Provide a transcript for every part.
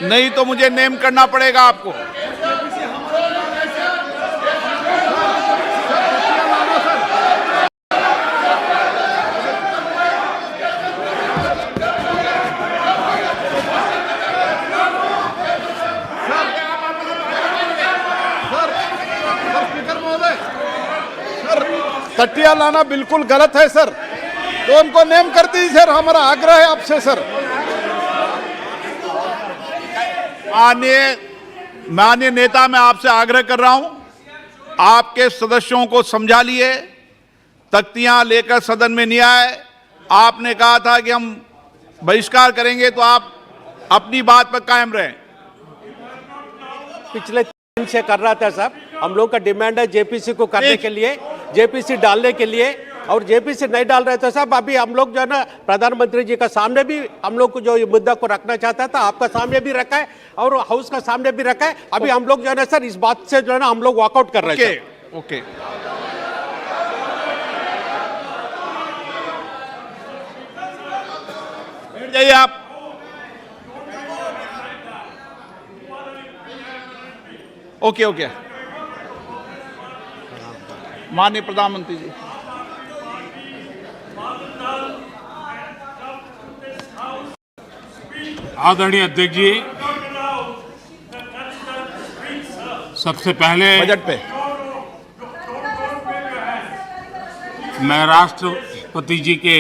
नहीं तो मुझे नेम करना पड़ेगा आपको। तटिया लाना बिल्कुल गलत है सर, तो उनको नेम कर दीजिए सर, हमारा आग्रह है आपसे सर। माननीय नेता, मैं आपसे आग्रह कर रहा हूं, आपके सदस्यों को समझा लिए, तख्तियां लेकर सदन में नहीं आए। आपने कहा था कि हम बहिष्कार करेंगे, तो आप अपनी बात पर कायम रहें। पिछले 3 दिन से कर रहा था साहब, हम लोग का डिमांड है जेपीसी को करने के लिए, जेपीसी डालने के लिए, और जेपीसी नहीं डाल रहे थे साहब। अभी हम लोग जो है ना प्रधानमंत्री जी का सामने भी हम लोग को जो ये मुद्दा को रखना चाहता था, आपका सामने भी रखा है और हाउस का सामने भी रखा है। अभी हम लोग जो है ना सर इस बात से जो है ना हम लोग वॉकआउट कर रहे हैं। ओके, बैठ जाइए आप। ओके, माननीय प्रधानमंत्री जी। आदरणीय अध्यक्ष जी, सबसे पहले बजट पे मैं राष्ट्रपति जी के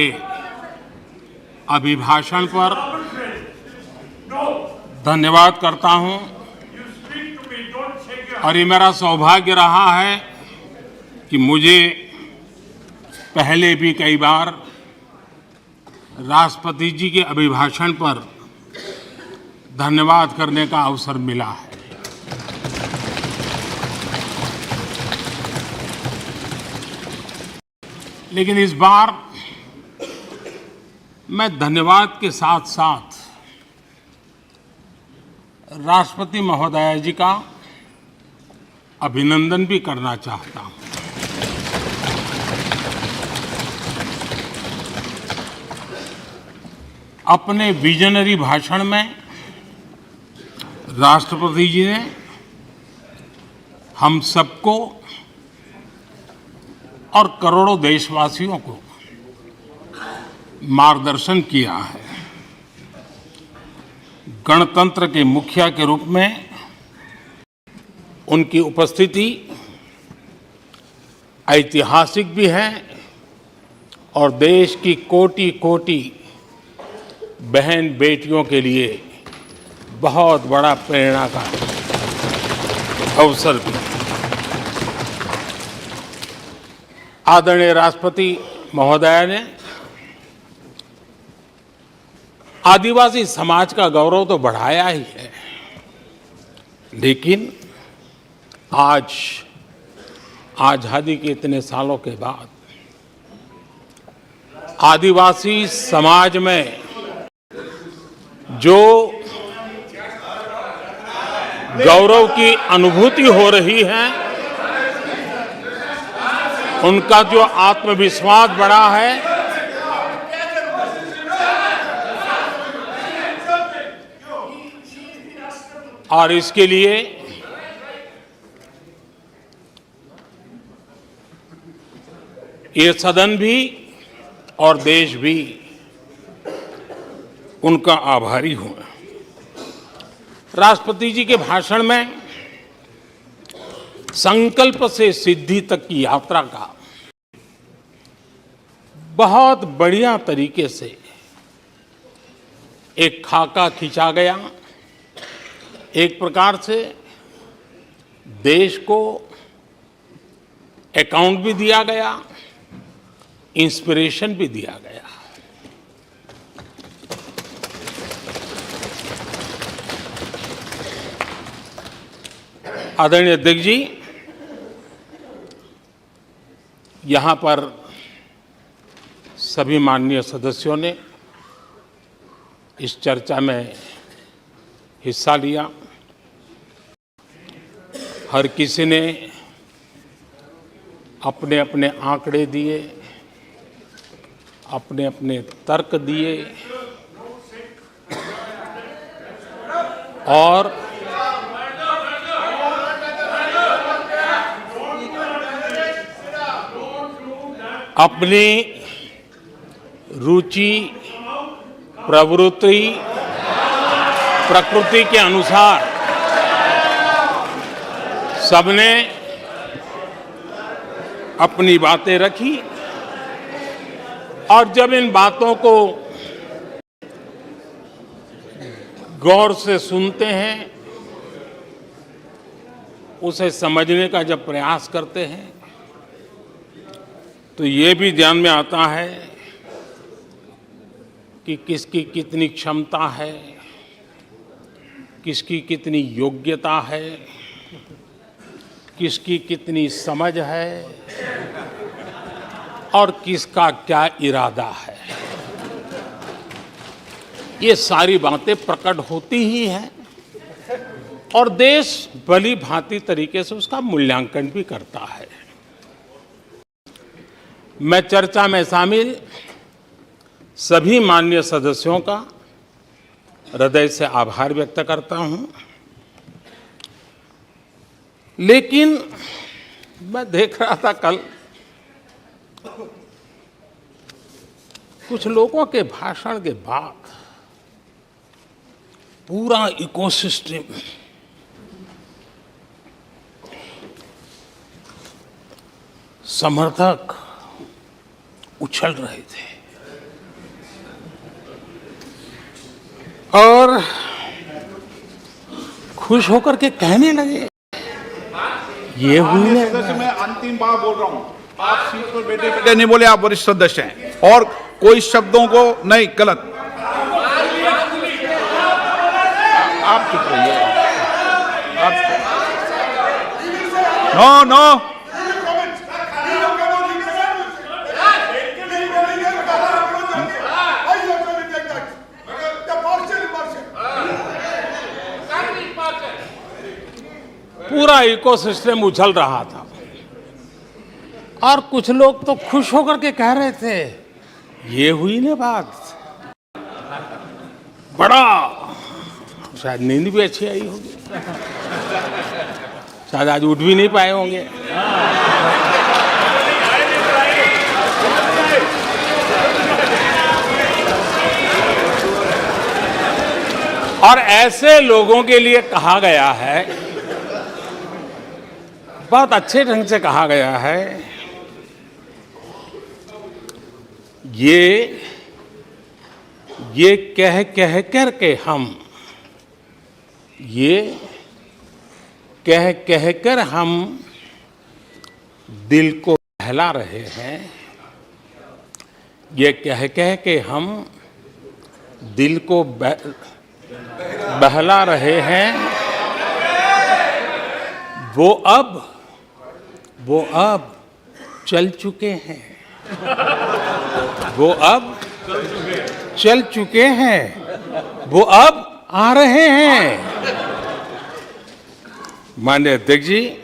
अभिभाषण पर धन्यवाद करता हूं, और ये मेरा सौभाग्य रहा है कि मुझे पहले भी कई बार राष्ट्रपति जी के अभिभाषण पर धन्यवाद करने का अवसर मिला है। लेकिन इस बार मैं धन्यवाद के साथ साथ राष्ट्रपति महोदया जी का अभिनंदन भी करना चाहता हूं। अपने विजनरी भाषण में राष्ट्रपति जी ने हम सबको और करोड़ों देशवासियों को मार्गदर्शन किया है। गणतंत्र के मुखिया के रूप में उनकी उपस्थिति ऐतिहासिक भी है और देश की कोटि कोटि बहन बेटियों के लिए बहुत बड़ा प्रेरणा का अवसर भी। आदरणीय राष्ट्रपति महोदया ने आदिवासी समाज का गौरव तो बढ़ाया ही है, लेकिन आज आजादी के इतने सालों के बाद आदिवासी समाज में जो गौरव की अनुभूति हो रही है, उनका जो आत्मविश्वास बढ़ा है, और इसके लिए ये सदन भी और देश भी उनका आभारी हूं। राष्ट्रपति जी के भाषण में संकल्प से सिद्धि तक की यात्रा का बहुत बढ़िया तरीके से एक खाका खींचा गया। एक प्रकार से देश को अकाउंट भी दिया गया, इंस्पिरेशन भी दिया गया। आदरणीय अध्यक्ष जी, यहाँ पर सभी माननीय सदस्यों ने इस चर्चा में हिस्सा लिया। हर किसी ने अपने अपने आंकड़े दिए, अपने अपने तर्क दिए। और अपनी रुचि, प्रवृत्ति, प्रकृति के अनुसार सबने अपनी बातें रखी और जब इन बातों को गौर से सुनते हैं, उसे समझने का जब प्रयास करते हैं, तो ये भी ध्यान में आता है कि किसकी कितनी क्षमता है, किसकी कितनी योग्यता है, किसकी कितनी समझ है और किसका क्या इरादा है। ये सारी बातें प्रकट होती ही हैं और देश भली भांति तरीके से उसका मूल्यांकन भी करता है। मैं चर्चा में शामिल सभी माननीय सदस्यों का हृदय से आभार व्यक्त करता हूं, लेकिन मैं देख रहा था कल कुछ लोगों के भाषण के बाद पूरा इकोसिस्टम समर्थक उछल रहे थे और खुश होकर के कहने लगे, ये हुई है। सदस्य, मैं अंतिम बार बोल रहा हूं, आप सीट पर बैठे बैठे नहीं बोले, आप वरिष्ठ सदस्य हैं और कोई शब्दों को नहीं, गलत, आप चुप रहिए। नो नो, पूरा इकोसिस्टम उछल रहा था और कुछ लोग तो खुश होकर के कह रहे थे, ये हुई ना बात, बड़ा, शायद नींद भी अच्छी आई होगी, शायद आज उठ भी नहीं पाए होंगे। और ऐसे लोगों के लिए कहा गया है, बहुत अच्छे ढंग से कहा गया है, ये कह कह कर के हम, ये कह कह कर हम दिल को बहला रहे हैं, ये कह कह के हम दिल को बहला रहे हैं, वो अब चल चुके हैं, वो अब चल चुके हैं, वो अब आ रहे हैं। माननीय अध्यक्ष जी,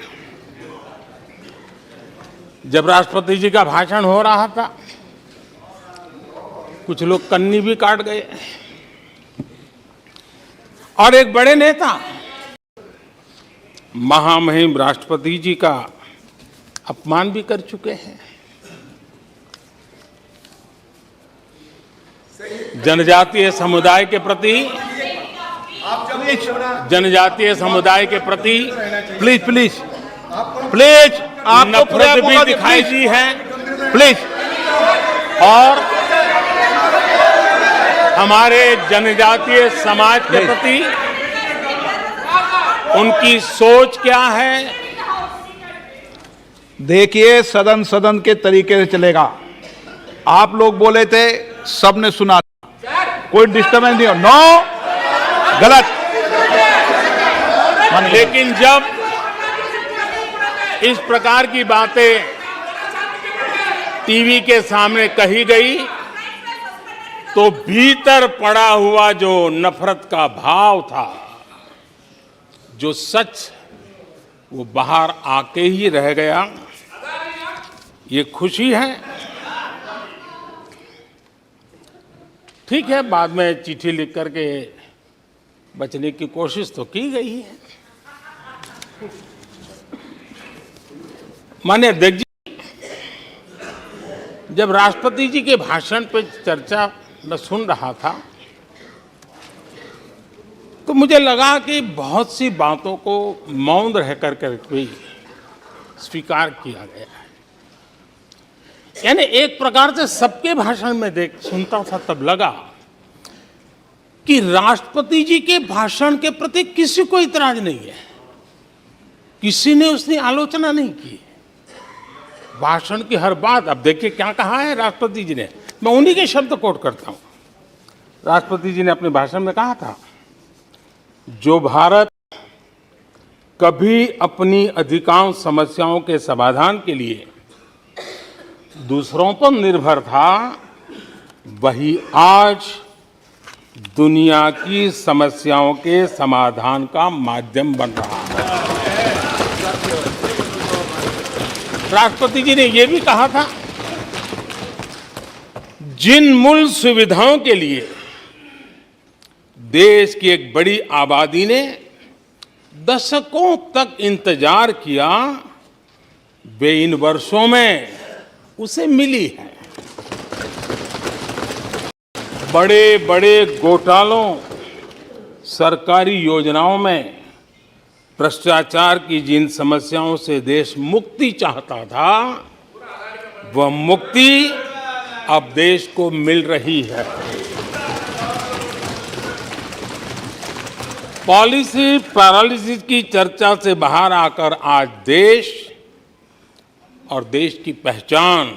जब राष्ट्रपति जी का भाषण हो रहा था, कुछ लोग कन्नी भी काट गए और एक बड़े नेता महामहिम राष्ट्रपति जी का अपमान भी कर चुके हैं। जनजातीय समुदाय के प्रति, जनजातीय समुदाय के प्रति प्लीज प्लीज प्लीज, आपको नफरत भी दिखाई दी है, प्लीज, और हमारे जनजातीय समाज के प्रति उनकी सोच क्या है। देखिए, सदन सदन के तरीके से चलेगा। आप लोग बोले थे, सबने सुना, कोई डिस्टर्बेंस नहीं हो, नो, गलत। लेकिन जब इस प्रकार की बातें टीवी के सामने कही गई, तो भीतर पड़ा हुआ जो नफरत का भाव था, जो सच, वो बाहर आके ही रह गया। ये खुशी है। ठीक है, बाद में चिट्ठी लिख करके बचने की कोशिश तो की गई है। माननीय अध्यक्ष जी, जब राष्ट्रपति जी के भाषण पे चर्चा मैं सुन रहा था तो मुझे लगा कि बहुत सी बातों को मौन रह कर भी स्वीकार किया गया है। यानी एक प्रकार से सबके भाषण में सुनता था तब लगा कि राष्ट्रपति जी के भाषण के प्रति किसी को इतराज नहीं है, किसी ने उसकी आलोचना नहीं की। भाषण की हर बात, अब देखिए क्या कहा है राष्ट्रपति जी ने, मैं उन्हीं के शब्द कोट करता हूं। राष्ट्रपति जी ने अपने भाषण में कहा था, जो भारत कभी अपनी अधिकांश समस्याओं के समाधान के लिए दूसरों पर निर्भर था, वही आज दुनिया की समस्याओं के समाधान का माध्यम बन रहा है। राष्ट्रपति जी ने यह भी कहा था, जिन मूल सुविधाओं के लिए देश की एक बड़ी आबादी ने दशकों तक इंतजार किया, वे इन वर्षों में उसे मिली है। बड़े बड़े घोटालों, सरकारी योजनाओं में भ्रष्टाचार की जिन समस्याओं से देश मुक्ति चाहता था, वह मुक्ति अब देश को मिल रही है। पॉलिसी पैरालिसिस की चर्चा से बाहर आकर आज देश और देश की पहचान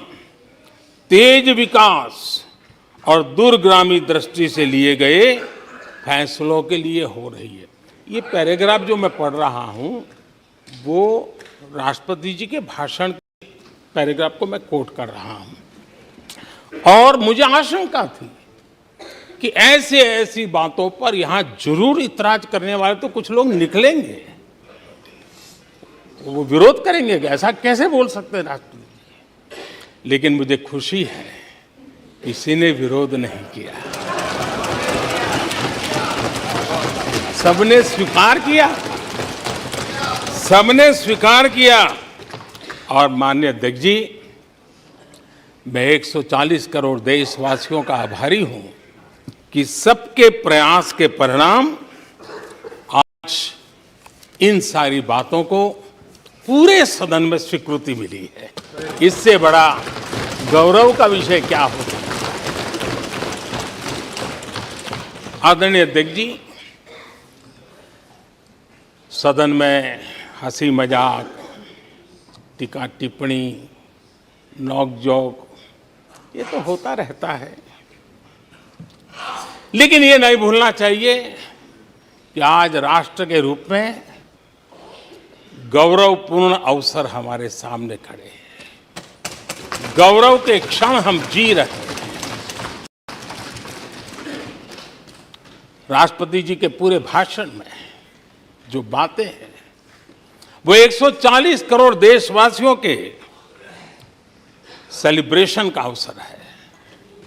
तेज विकास और दूरगामी दृष्टि से लिए गए फैसलों के लिए हो रही है। ये पैराग्राफ जो मैं पढ़ रहा हूं वो राष्ट्रपति जी के भाषण के पैराग्राफ को मैं कोट कर रहा हूं। और मुझे आशंका थी कि ऐसी बातों पर यहां जरूर इतराज करने वाले तो कुछ लोग निकलेंगे, वो विरोध करेंगे कि ऐसा कैसे बोल सकते हैं राष्ट्रपति जी। लेकिन मुझे खुशी है किसी ने विरोध नहीं किया, सबने स्वीकार किया, सबने स्वीकार किया। और माननीय अध्यक्ष जी, मैं 140 करोड़ देशवासियों का आभारी हूं कि सबके प्रयास के परिणाम आज इन सारी बातों को पूरे सदन में स्वीकृति मिली है। इससे बड़ा गौरव का विषय क्या हो सकता है। आदरणीय अध्यक्ष जी, सदन में हंसी मजाक, टीका टिप्पणी, नोक-झोंक ये तो होता रहता है, लेकिन ये नहीं भूलना चाहिए कि आज राष्ट्र के रूप में गौरवपूर्ण अवसर हमारे सामने खड़े हैं। गौरव के क्षण हम जी रहे हैं। राष्ट्रपति जी के पूरे भाषण में जो बातें हैं वो 140 करोड़ देशवासियों के सेलिब्रेशन का अवसर है।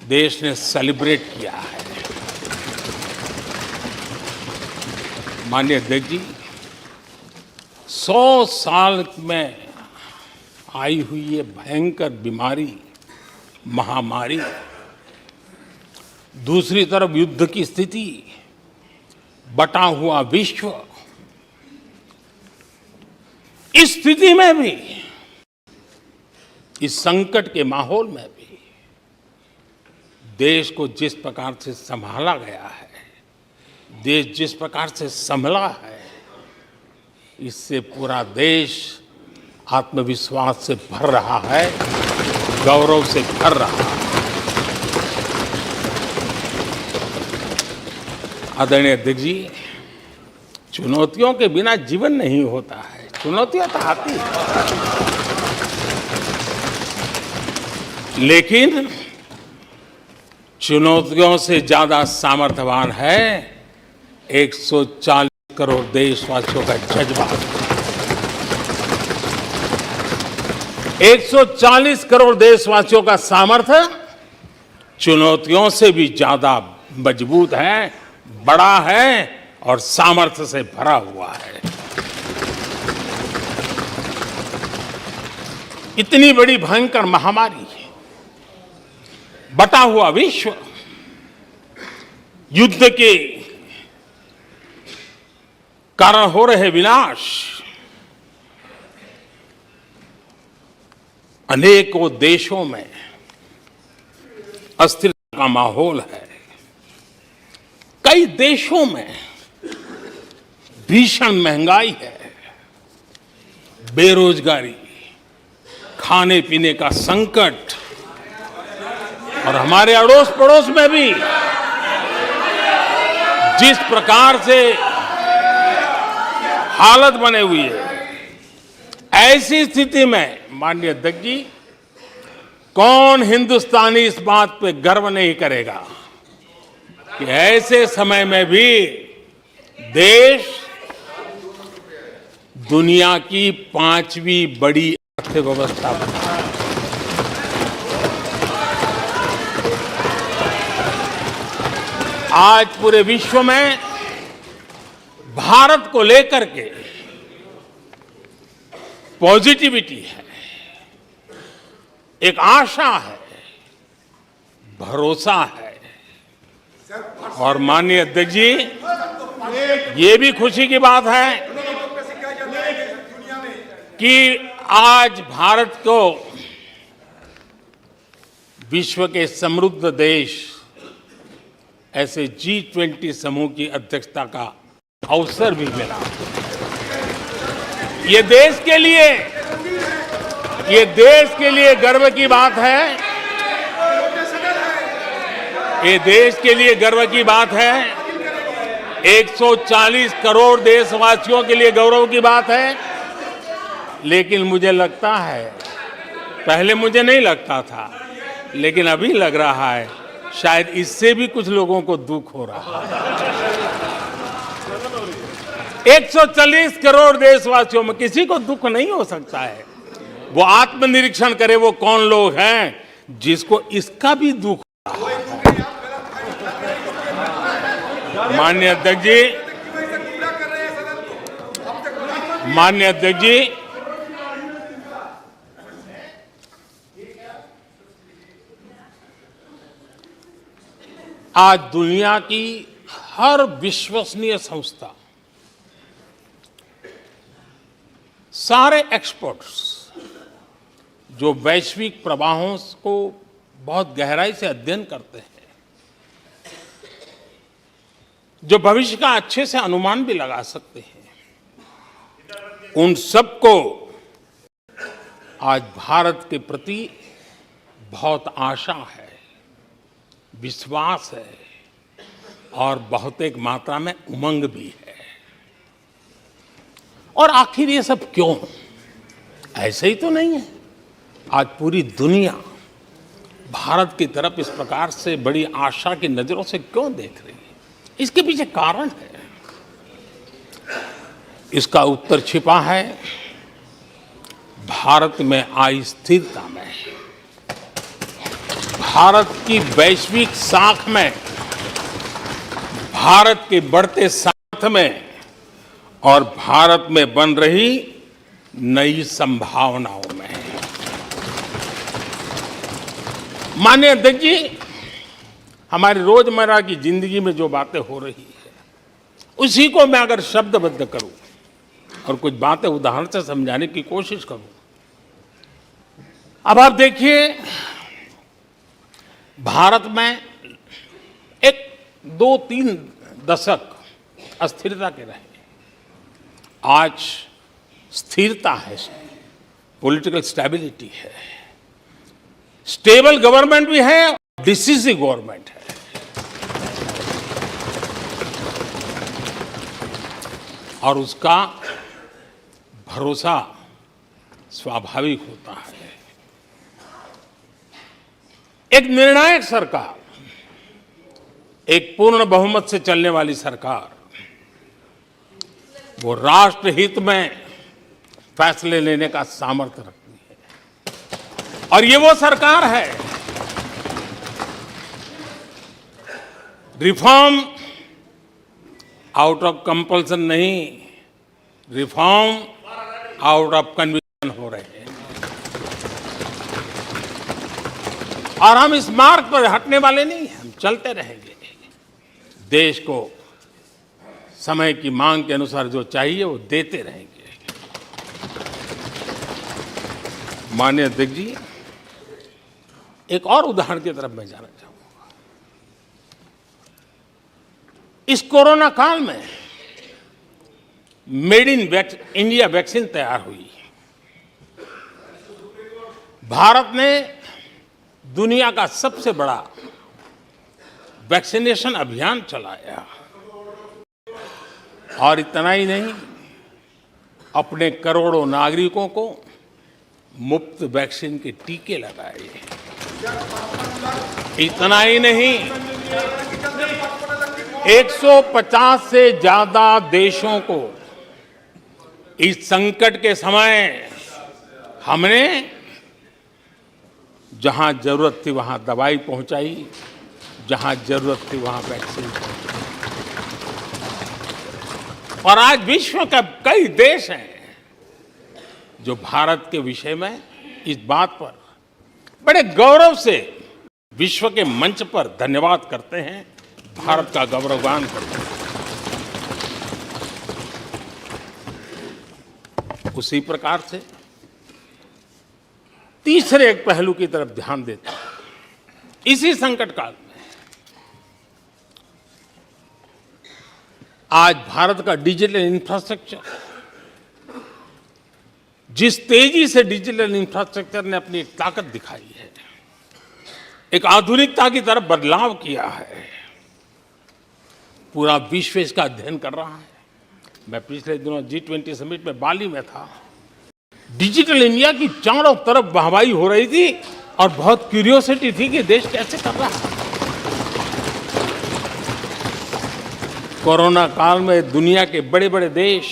देश ने सेलिब्रेट किया है। माननीय अध्यक्ष जी, 100 साल में आई हुई ये भयंकर बीमारी, महामारी, दूसरी तरफ युद्ध की स्थिति, बटा हुआ विश्व, इस स्थिति में भी, इस संकट के माहौल में भी देश को जिस प्रकार से संभाला गया है, देश जिस प्रकार से संभला है, इससे पूरा देश आत्मविश्वास से भर रहा है, गौरव से भर रहा है। आदरणीय अध्यक्ष जी, चुनौतियों के बिना जीवन नहीं होता है। चुनौतियां तो आती हैं, लेकिन चुनौतियों से ज्यादा सामर्थ्यवान है 140 करोड़ देशवासियों का जज्बा। 140 करोड़ देशवासियों का सामर्थ्य चुनौतियों से भी ज्यादा मजबूत है, बड़ा है और सामर्थ्य से भरा हुआ है। इतनी बड़ी भयंकर महामारी, बटा हुआ विश्व, युद्ध के कारण हो रहे विनाश, अनेकों देशों में अस्थिरता का माहौल है। कई देशों में भीषण महंगाई है, बेरोजगारी, खाने पीने का संकट, और हमारे अड़ोस पड़ोस में भी जिस प्रकार से हालत बने हुई है, ऐसी स्थिति में माननीय अध्यक्ष जी, कौन हिंदुस्तानी इस बात पे गर्व नहीं करेगा कि ऐसे समय में भी देश दुनिया की 5वीं बड़ी अर्थव्यवस्था बना है। आज पूरे विश्व में भारत को लेकर के पॉजिटिविटी है, एक आशा है, भरोसा है। और माननीय अध्यक्ष जी, ये भी खुशी की बात है कि आज भारत को विश्व के समृद्ध देश ऐसे G20 समूह की अध्यक्षता का अवसर भी मिला। ये देश के लिए गर्व की बात है। ये देश के लिए गर्व की बात है। 140 करोड़ देशवासियों के लिए गौरव की बात है। लेकिन मुझे लगता है, पहले मुझे नहीं लगता था, लेकिन अभी लग रहा है शायद इससे भी कुछ लोगों को दुख हो रहा है। 140 करोड़ देशवासियों में किसी को दुख नहीं हो सकता है। वो आत्मनिरीक्षण करे, वो कौन लोग हैं जिसको इसका भी दुख हो रहा है। माननीय अध्यक्ष जी, आज दुनिया की हर विश्वसनीय संस्था, सारे एक्सपर्ट्स जो वैश्विक प्रवाहों को बहुत गहराई से अध्ययन करते हैं, जो भविष्य का अच्छे से अनुमान भी लगा सकते हैं, उन सबको आज भारत के प्रति बहुत आशा है, विश्वास है और बहुत एक मात्रा में उमंग भी है। और आखिर ये सब क्यों? ऐसे ही तो नहीं है। आज पूरी दुनिया भारत की तरफ इस प्रकार से बड़ी आशा की नजरों से क्यों देख रही है? इसके पीछे कारण है। इसका उत्तर छिपा है भारत में आई स्थिरता में, भारत की वैश्विक साख में, भारत के बढ़ते साथ में और भारत में बन रही नई संभावनाओं में। माननीय अध्यक्ष जी, हमारी रोजमर्रा की जिंदगी में जो बातें हो रही है, उसी को मैं अगर शब्दबद्ध करूं और कुछ बातें उदाहरण से समझाने की कोशिश करूं। अब आप देखिए, भारत में 1-2-3 दशक अस्थिरता के रहे, आज स्थिरता है, पॉलिटिकल स्टेबिलिटी है, स्टेबल गवर्नमेंट भी है, डिसिसिव गवर्नमेंट है। और उसका भरोसा स्वाभाविक होता है। एक निर्णायक सरकार, एक पूर्ण बहुमत से चलने वाली सरकार, वो राष्ट्र हित में फैसले लेने का सामर्थ्य रखती है। और ये वो सरकार है, रिफॉर्म आउट ऑफ कंपल्सन नहीं, रिफॉर्म आउट ऑफ कन्विक्शन हो रहे हैं। और हम इस मार्ग पर हटने वाले नहीं हैं, हम चलते रहेंगे। देश को समय की मांग के अनुसार जो चाहिए वो देते रहेंगे। माननीय अध्यक्ष जी, एक और उदाहरण की तरफ मैं जाना चाहूंगा। इस कोरोना काल में मेड इन इंडिया वैक्सीन तैयार हुई। भारत ने दुनिया का सबसे बड़ा वैक्सीनेशन अभियान चलाया। और इतना ही नहीं, अपने करोड़ों नागरिकों को मुफ्त वैक्सीन के टीके लगाए। इतना ही नहीं, 150 से ज्यादा देशों को इस संकट के समय हमने जहां जरूरत थी वहां दवाई पहुंचाई, जहां जरूरत थी वहां वैक्सीन पहुंचाई। और आज विश्व के कई देश हैं जो भारत के विषय में इस बात पर बड़े गौरव से विश्व के मंच पर धन्यवाद करते हैं, भारत का गौरवगान करते हैं। उसी प्रकार से तीसरे एक पहलू की तरफ ध्यान देते हैं। इसी संकट काल में आज भारत का डिजिटल इंफ्रास्ट्रक्चर, जिस तेजी से डिजिटल इंफ्रास्ट्रक्चर ने अपनी ताकत दिखाई है, एक आधुनिकता की तरफ बदलाव किया है, पूरा विश्व इसका अध्ययन कर रहा है। मैं पिछले दिनों G20 समिट में बाली में था। डिजिटल इंडिया की चारों तरफ वाहवाही हो रही थी और बहुत क्यूरियोसिटी थी कि देश कैसे कर रहा है। कोरोना काल में दुनिया के बड़े बड़े देश,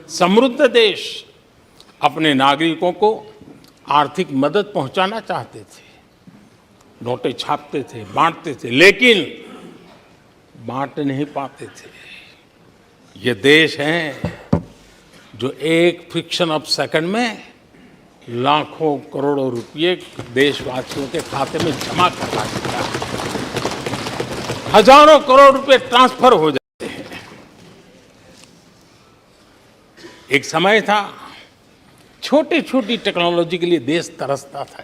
समृद्ध देश अपने नागरिकों को आर्थिक मदद पहुंचाना चाहते थे, नोटें छापते थे, बांटते थे, लेकिन बांट नहीं पाते थे। ये देश हैं जो एक फ्रिक्शन ऑफ सेकंड में लाखों करोड़ों रुपए देशवासियों के खाते में जमा करवा दिया। हजारों करोड़ रुपए ट्रांसफर हो जाते हैं। एक समय था छोटी छोटी टेक्नोलॉजी के लिए देश तरसता था।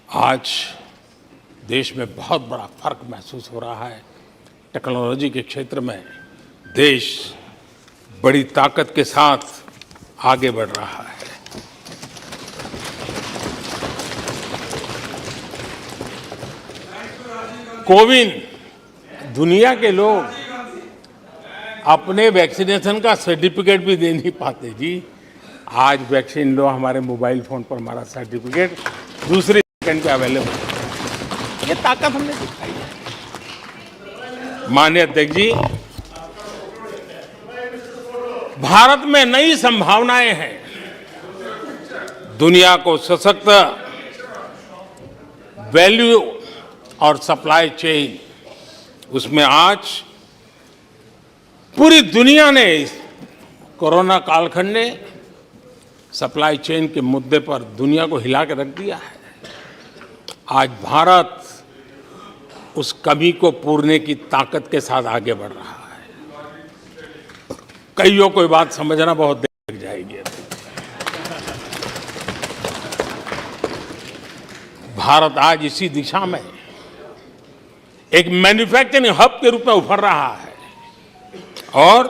आज देश में बहुत बड़ा फर्क महसूस हो रहा है। टेक्नोलॉजी के क्षेत्र में देश बड़ी ताकत के साथ आगे बढ़ रहा है। कोविन, दुनिया के लोग अपने वैक्सीनेशन का सर्टिफिकेट भी दे नहीं पाते जी। आज वैक्सीन लो, हमारे मोबाइल फोन पर हमारा सर्टिफिकेट दूसरे सेकंड पे अवेलेबल है। ये ताकत हमने दिखाई है। माननीय अध्यक्ष जी, भारत में नई संभावनाएं हैं। दुनिया को सशक्त वैल्यू और सप्लाई चेन, उसमें आज पूरी दुनिया ने कोरोना कालखंड ने सप्लाई चेन के मुद्दे पर दुनिया को हिला के रख दिया है। आज भारत उस कमी को पूरने की ताकत के साथ आगे बढ़ रहा है। कईयों को बात समझना बहुत देर लग जाएगी। भारत आज इसी दिशा में एक मैन्युफैक्चरिंग हब के रूप में उभर रहा है और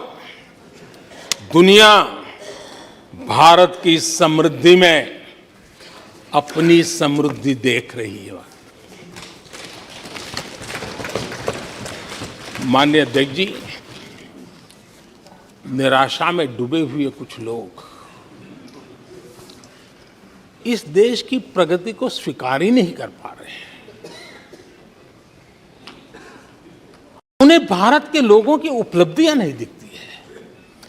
दुनिया भारत की समृद्धि में अपनी समृद्धि देख रही है। माननीय अध्यक्ष जी, निराशा में डूबे हुए कुछ लोग इस देश की प्रगति को स्वीकार ही नहीं कर पा रहे हैं। उन्हें भारत के लोगों की उपलब्धियां नहीं दिखती है।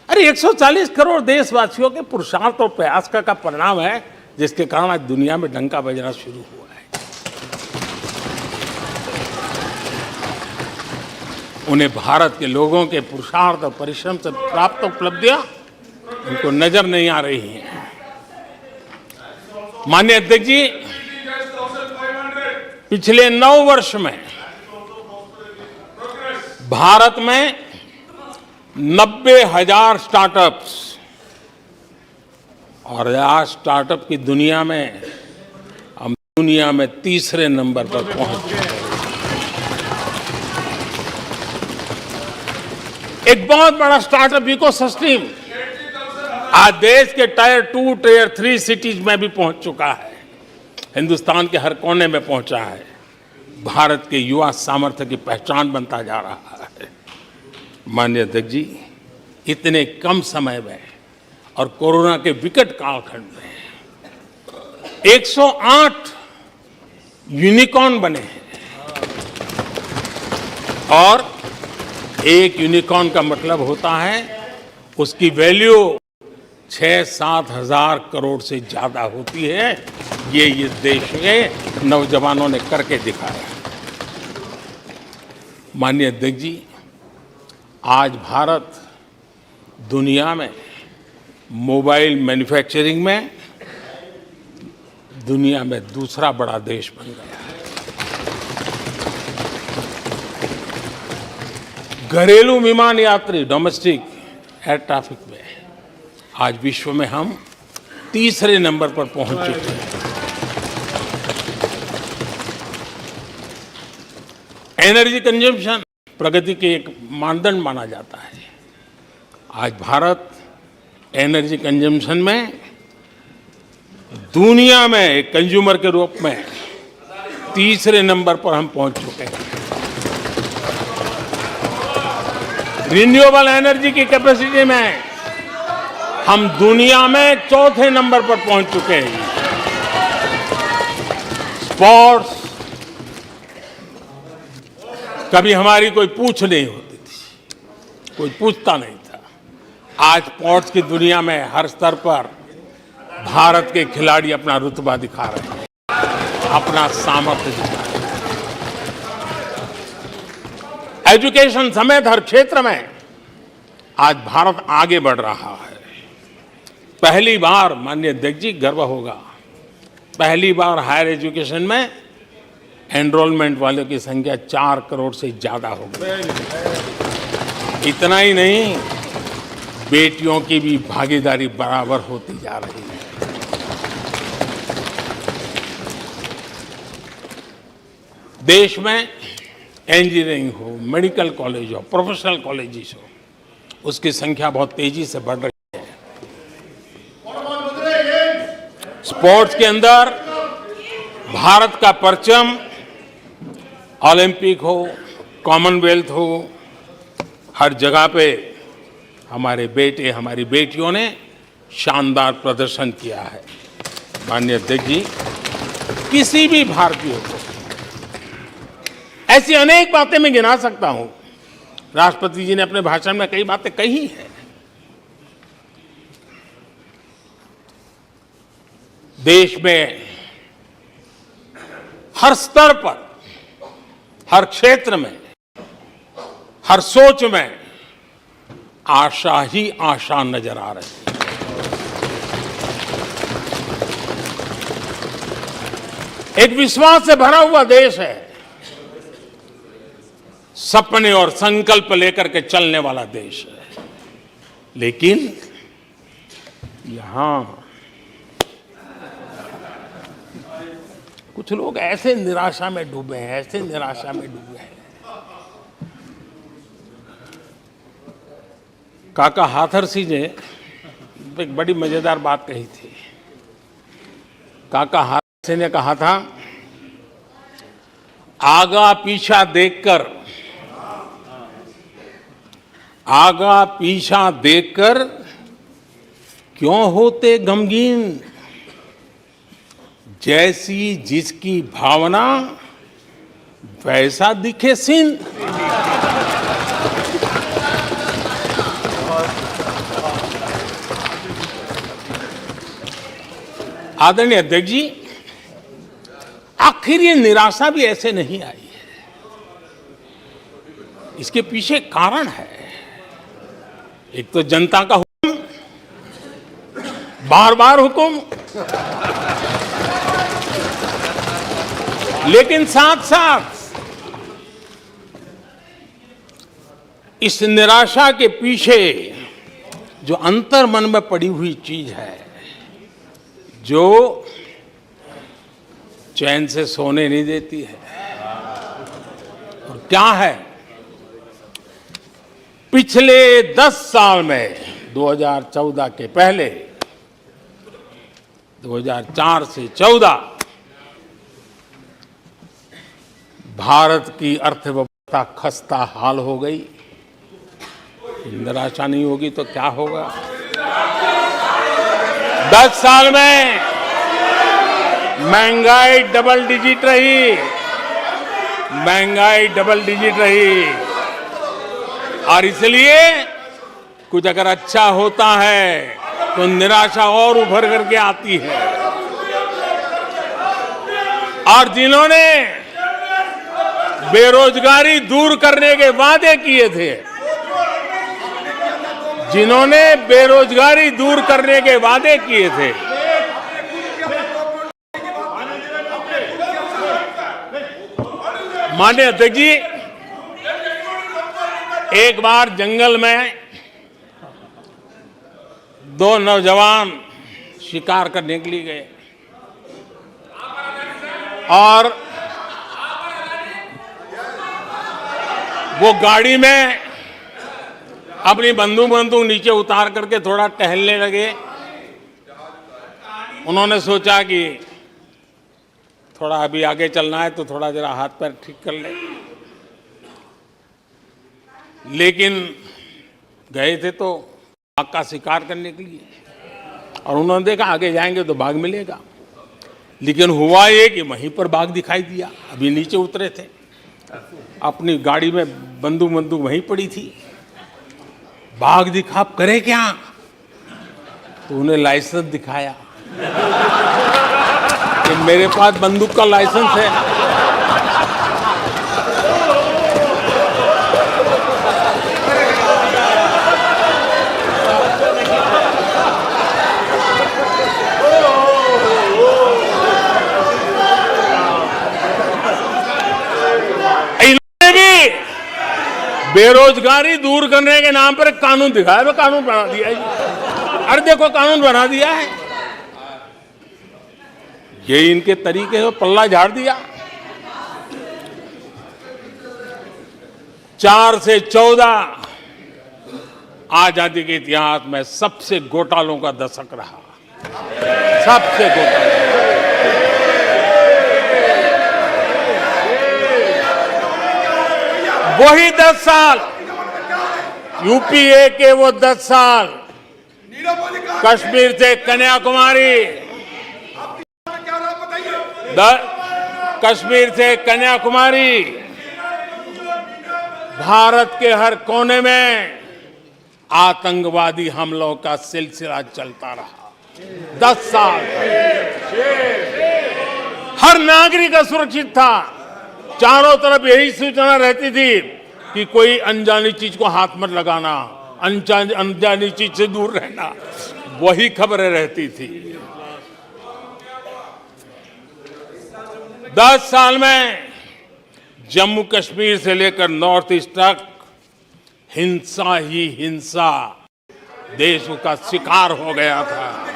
अरे 140 करोड़ देशवासियों के पुरुषार्थ और प्रयास का परिणाम है, जिसके कारण आज दुनिया में डंका बजना शुरू हुआ है। उन्हें भारत के लोगों के पुरुषार्थ और परिश्रम से प्राप्त उपलब्धियां उनको नजर नहीं आ रही हैं। माननीय अध्यक्ष जी, पिछले 9 वर्ष में भारत में 90,000 स्टार्टअप्स, और आज स्टार्टअप की दुनिया में हम दुनिया में तीसरे नंबर पर पहुंच चुके हैं। एक बहुत बड़ा स्टार्टअप इकोसिस्टम आज देश के टायर 2, टायर 3 सिटीज में भी पहुंच चुका है। हिंदुस्तान के हर कोने में पहुंचा है। भारत के युवा सामर्थ्य की पहचान बनता जा रहा है। माननीय अध्यक्ष जी, इतने कम समय में और कोरोना के विकट कालखंड में 108 यूनिकॉर्न बने हैं, और एक यूनिकॉर्न का मतलब होता है उसकी वैल्यू 6-7 हजार करोड़ से ज्यादा होती है। ये देश के नौजवानों ने करके दिखाया। माननीय अध्यक्ष जी, आज भारत दुनिया में मोबाइल मैन्युफैक्चरिंग में दुनिया में दूसरा बड़ा देश बन गया है। घरेलू विमान यात्री, डोमेस्टिक एयर ट्रैफिक में आज विश्व में हम तीसरे नंबर पर पहुंच चुके हैं। एनर्जी कंजम्पशन प्रगति के एक मानदंड माना जाता है। आज भारत एनर्जी कंजम्पशन में दुनिया में एक कंज्यूमर के रूप में तीसरे नंबर पर हम पहुंच चुके हैं। रिन्यूएबल एनर्जी की कैपेसिटी में हम दुनिया में चौथे नंबर पर पहुंच चुके हैं। स्पोर्ट्स, कभी हमारी कोई पूछ नहीं होती थी, कोई पूछता नहीं था। आज स्पोर्ट्स की दुनिया में हर स्तर पर भारत के खिलाड़ी अपना रुतबा दिखा रहे हैं, अपना सामर्थ्य दिखा रहे हैं। एजुकेशन समेत हर क्षेत्र में आज भारत आगे बढ़ रहा है। पहली बार, माननीय अध्यक्ष जी, गर्व होगा, पहली बार हायर एजुकेशन में एनरोलमेंट वालों की संख्या 4 करोड़ से ज्यादा हो गई। इतना ही नहीं, बेटियों की भी भागीदारी बराबर होती जा रही है। देश में इंजीनियरिंग हो, मेडिकल कॉलेज हो, प्रोफेशनल कॉलेजेस हो, उसकी संख्या बहुत तेजी से बढ़ रही है। स्पोर्ट्स के अंदर भारत का परचम ओलंपिक हो, कॉमनवेल्थ हो, हर जगह पे हमारे बेटे, हमारी बेटियों ने शानदार प्रदर्शन किया है। माननीय अध्यक्ष जी, किसी भी भारतीय को ऐसी अनेक बातें मैं गिना सकता हूं। राष्ट्रपति जी ने अपने भाषण में कई बातें कही हैं। देश में हर स्तर पर, हर क्षेत्र में, हर सोच में आशा ही आशा नजर आ रही है। एक विश्वास से भरा हुआ देश है, सपने और संकल्प लेकर के चलने वाला देश है। लेकिन यहां कुछ लोग ऐसे निराशा में डूबे हैं, ऐसे निराशा में डूबे हैं। काका हाथरसी ने एक बड़ी मजेदार बात कही थी। काका हाथरसी ने कहा था, आगा पीछा देखकर, आगा पीछा देखकर क्यों होते गमगीन, जैसी जिसकी भावना वैसा दिखे सीन। आदरणीय अध्यक्ष जी, आखिर ये निराशा भी ऐसे नहीं आई है। इसके पीछे कारण है। एक तो जनता का हुक्म, बार बार हुक्म, लेकिन साथ साथ इस निराशा के पीछे जो अंतर मन में पड़ी हुई चीज है, जो चैन से सोने नहीं देती है, और क्या है? पिछले 10 साल में 2014 के पहले 2004 से 14 भारत की अर्थव्यवस्था खस्ता हाल हो गई। निराशा नहीं होगी तो क्या होगा? 10 साल में महंगाई डबल डिजिट रही, महंगाई डबल डिजिट रही, और इसलिए कुछ अगर अच्छा होता है तो निराशा और उभर करके आती है। और जिन्होंने बेरोजगारी दूर करने के वादे किए थे, जिन्होंने बेरोजगारी दूर करने के वादे किए थे, माननीय अध्यक्ष जी, एक बार जंगल में 2 नौजवान शिकार करने के लिए गए और वो गाड़ी में अपनी बंदूक नीचे उतार करके थोड़ा टहलने लगे। उन्होंने सोचा कि थोड़ा अभी आगे चलना है तो थोड़ा जरा हाथ पैर ठीक कर ले, लेकिन गए थे तो बाघ का शिकार करने के लिए, और उन्होंने देखा आगे जाएंगे तो बाघ मिलेगा, लेकिन हुआ ये कि वहीं पर बाघ दिखाई दिया। अभी नीचे उतरे थे, अपनी गाड़ी में बंदूक वहीं पड़ी थी, बाघ दिखा, अब करे क्या? तो उन्हें लाइसेंस दिखाया कि मेरे पास बंदूक का लाइसेंस है। इन्होंने भी बेरोजगारी दूर करने के नाम पर एक कानून दिखाया, वो कानून बना दिया है। अरे देखो, कानून बना दिया है, ये इनके तरीके हैं, पल्ला झाड़ दिया। 4 से 14 आजादी के इतिहास में सबसे घोटालों का दशक रहा, सबसे घोटाला। वही 10 साल, यूपीए के वो 10 साल, कश्मीर से कन्याकुमारी, कश्मीर से कन्याकुमारी, भारत के हर कोने में आतंकवादी हमलों का सिलसिला चलता रहा। 10 साल हर नागरिक असुरक्षित था। चारों तरफ यही सूचना रहती थी कि कोई अनजानी चीज को हाथ मत लगाना, अनजानी चीज से दूर रहना, वही खबरें रहती थी। 10 साल में जम्मू कश्मीर से लेकर नॉर्थ ईस्ट तक हिंसा ही हिंसा देश का शिकार हो गया था।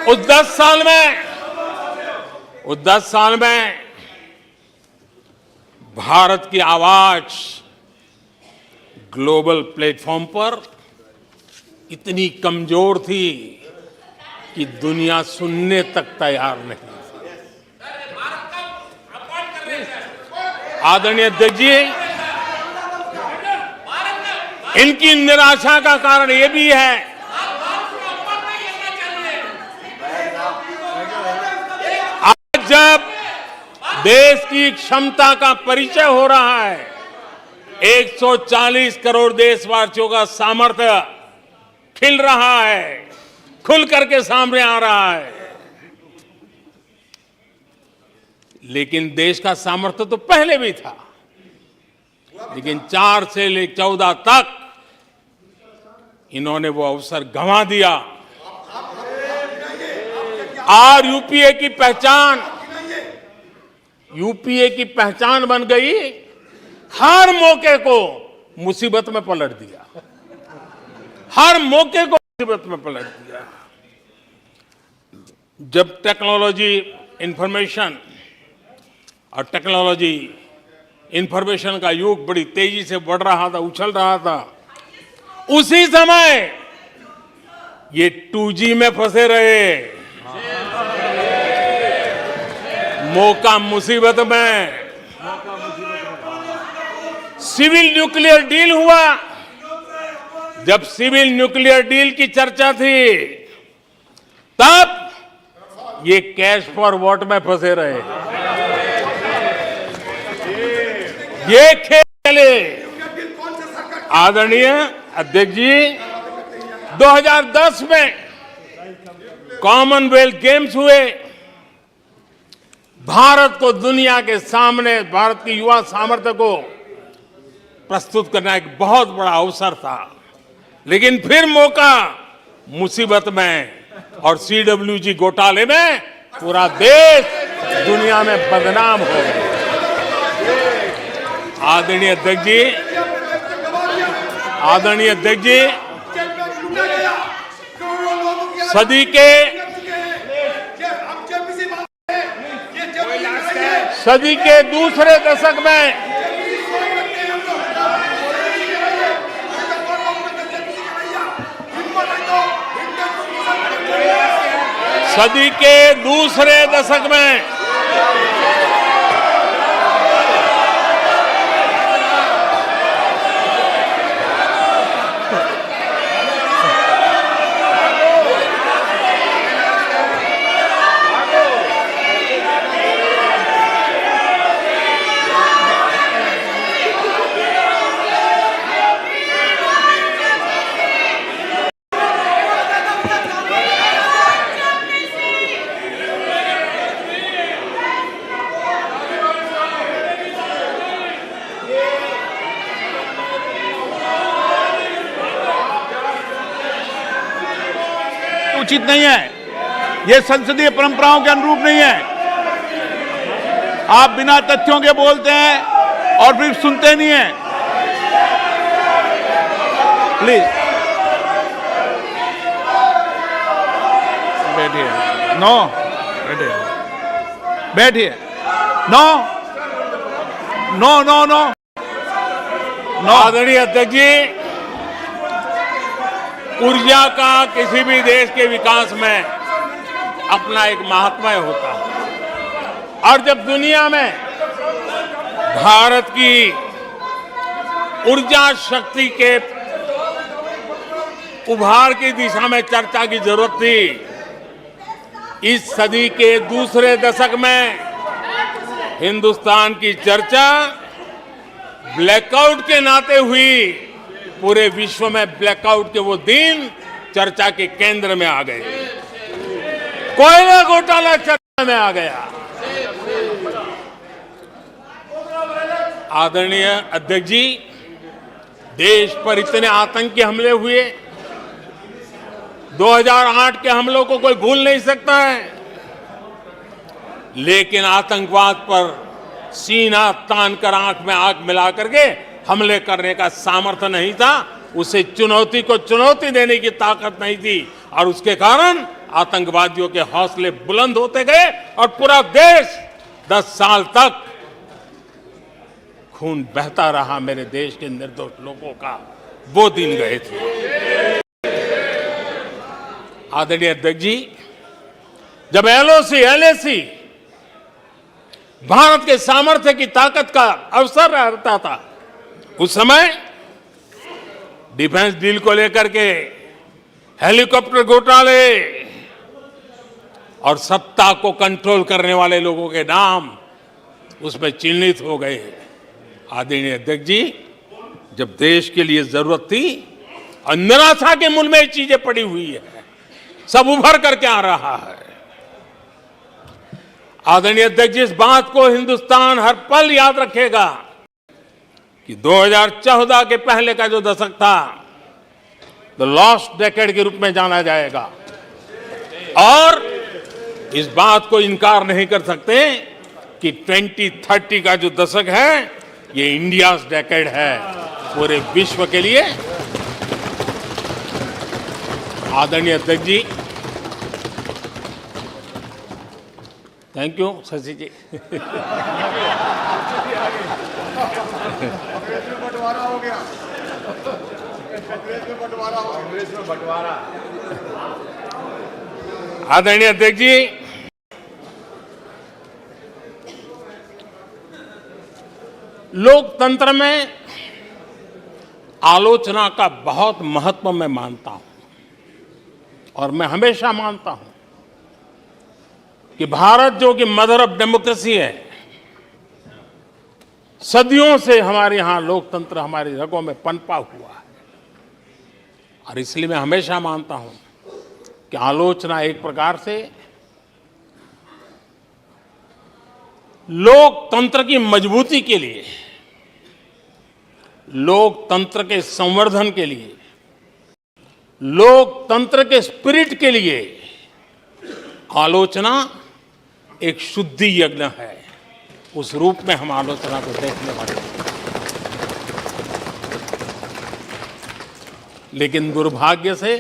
उस 10 साल में भारत की आवाज ग्लोबल प्लेटफॉर्म पर इतनी कमजोर थी कि दुनिया सुनने तक तैयार नहीं थी। आदरणीय अध्यक्ष जी, इनकी निराशा का कारण यह भी है आज जब देश की क्षमता का परिचय हो रहा है, 140 करोड़ देशवासियों का सामर्थ्य खिल रहा है, खुल करके सामने आ रहा है, लेकिन देश का सामर्थ्य तो पहले भी था, लेकिन 4 से लेकर 14 तक इन्होंने वो अवसर गंवा दिया। और यूपीए की पहचान बन गई, हर मौके को मुसीबत में पलट दिया, हर मौके को मुसीबत में पलट दिया। जब टेक्नोलॉजी इंफॉर्मेशन का युग बड़ी तेजी से बढ़ रहा था, उछल रहा था, उसी समय ये 2G में फंसे रहे, मौका मुसीबत में। सिविल न्यूक्लियर डील हुआ, जब सिविल न्यूक्लियर डील की चर्चा थी, तब ये कैश फॉर वोट में फंसे रहे। ये खेले आदरणीय अध्यक्ष जी, 2010 में कॉमनवेल्थ गेम्स हुए, भारत को दुनिया के सामने, भारत की युवा सामर्थ्य को प्रस्तुत करना एक बहुत बड़ा अवसर था, लेकिन फिर मौका मुसीबत में, और CWG घोटाले में पूरा देश दुनिया में बदनाम हो गया। आदरणीय अध्यक्ष जी, सदी के दूसरे दशक में उचित नहीं है, ये संसदीय परंपराओं के अनुरूप नहीं है। आप बिना तथ्यों के बोलते हैं और फिर सुनते नहीं हैं। प्लीज बैठिए। नो, बैठिए। No no no no no. आदरणीय अध्यक्ष जी, ऊर्जा का किसी भी देश के विकास में अपना एक महात्म्य होता है, और जब दुनिया में भारत की ऊर्जा शक्ति के उभार की दिशा में चर्चा की जरूरत थी, इस सदी के दूसरे दशक में हिंदुस्तान की चर्चा ब्लैकआउट के नाते हुई। पूरे विश्व में ब्लैकआउट के वो दिन चर्चा के केंद्र में आ गए, कोयला घोटाला चर्चा में आ गया। आदरणीय अध्यक्ष जी, देश पर इतने आतंकी हमले हुए, 2008 के हमलों को कोई भूल नहीं सकता है, लेकिन आतंकवाद पर सीना तान कर, आंख में आंख मिला करके हमले करने का सामर्थ्य नहीं था, उसे चुनौती को चुनौती देने की ताकत नहीं थी, और उसके कारण आतंकवादियों के हौसले बुलंद होते गए, और पूरा देश 10 साल तक खून बहता रहा मेरे देश के निर्दोष लोगों का। वो दिन गए थे। आदरणीय अध्यक्ष जी, जब LOC भारत के सामर्थ्य की ताकत का अवसर रहता था, उस समय डिफेंस डील को लेकर के हेलीकॉप्टर घोटाले और सत्ता को कंट्रोल करने वाले लोगों के नाम उसमें चिन्हित हो गए। आदरणीय अध्यक्ष जी, जब देश के लिए जरूरत थी और निराशा के मूल में ये चीजें पड़ी हुई है, सब उभर करके आ रहा है। आदरणीय अध्यक्ष जी, इस बात को हिंदुस्तान हर पल याद रखेगा कि 2014 के पहले का जो दशक था द लॉस्ट डेकेड के रूप में जाना जाएगा और इस बात को इनकार नहीं कर सकते कि 2030 का जो दशक है ये इंडियाज डेकेड है पूरे विश्व के लिए। आदरणीय अध्यक्ष जी, थैंक यू शशि जी। आदरणीय अध्यक्ष जी, लोकतंत्र में आलोचना का बहुत महत्व मैं मानता हूं और मैं हमेशा मानता हूं कि भारत जो कि मदर ऑफ डेमोक्रेसी है, सदियों से हमारे यहां लोकतंत्र हमारी रगों में पनपा हुआ है और इसलिए मैं हमेशा मानता हूं कि आलोचना एक प्रकार से लोकतंत्र की मजबूती के लिए, लोकतंत्र के संवर्धन के लिए, लोकतंत्र के स्पिरिट के लिए आलोचना एक शुद्धि यज्ञ है। उस रूप में हम आलोचना को देखने वाले हैं। लेकिन दुर्भाग्य से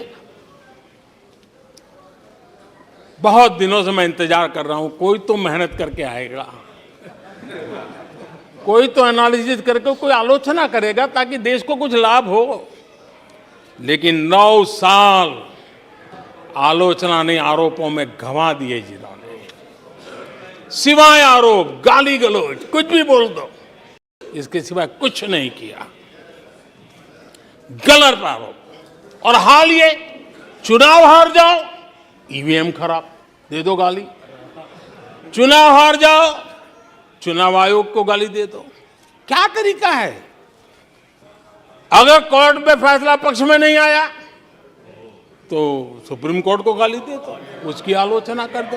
बहुत दिनों से मैं इंतजार कर रहा हूं, कोई तो मेहनत करके आएगा, कोई तो एनालिसिस करके कोई आलोचना करेगा ताकि देश को कुछ लाभ हो। लेकिन 9 साल आलोचना ने आरोपों में गंवा दिए जिन्होंने, सिवाय आरोप, गाली गलौज, कुछ भी बोल दो, इसके सिवाय कुछ नहीं किया। गलत आरोप। और हाल ये चुनाव हार जाओ, ईवीएम खराब, दे दो गाली। चुनाव हार जाओ, चुनाव आयोग को गाली दे दो। क्या तरीका है? अगर कोर्ट में फैसला पक्ष में नहीं आया तो सुप्रीम कोर्ट को गाली दे दो, उसकी आलोचना कर दो।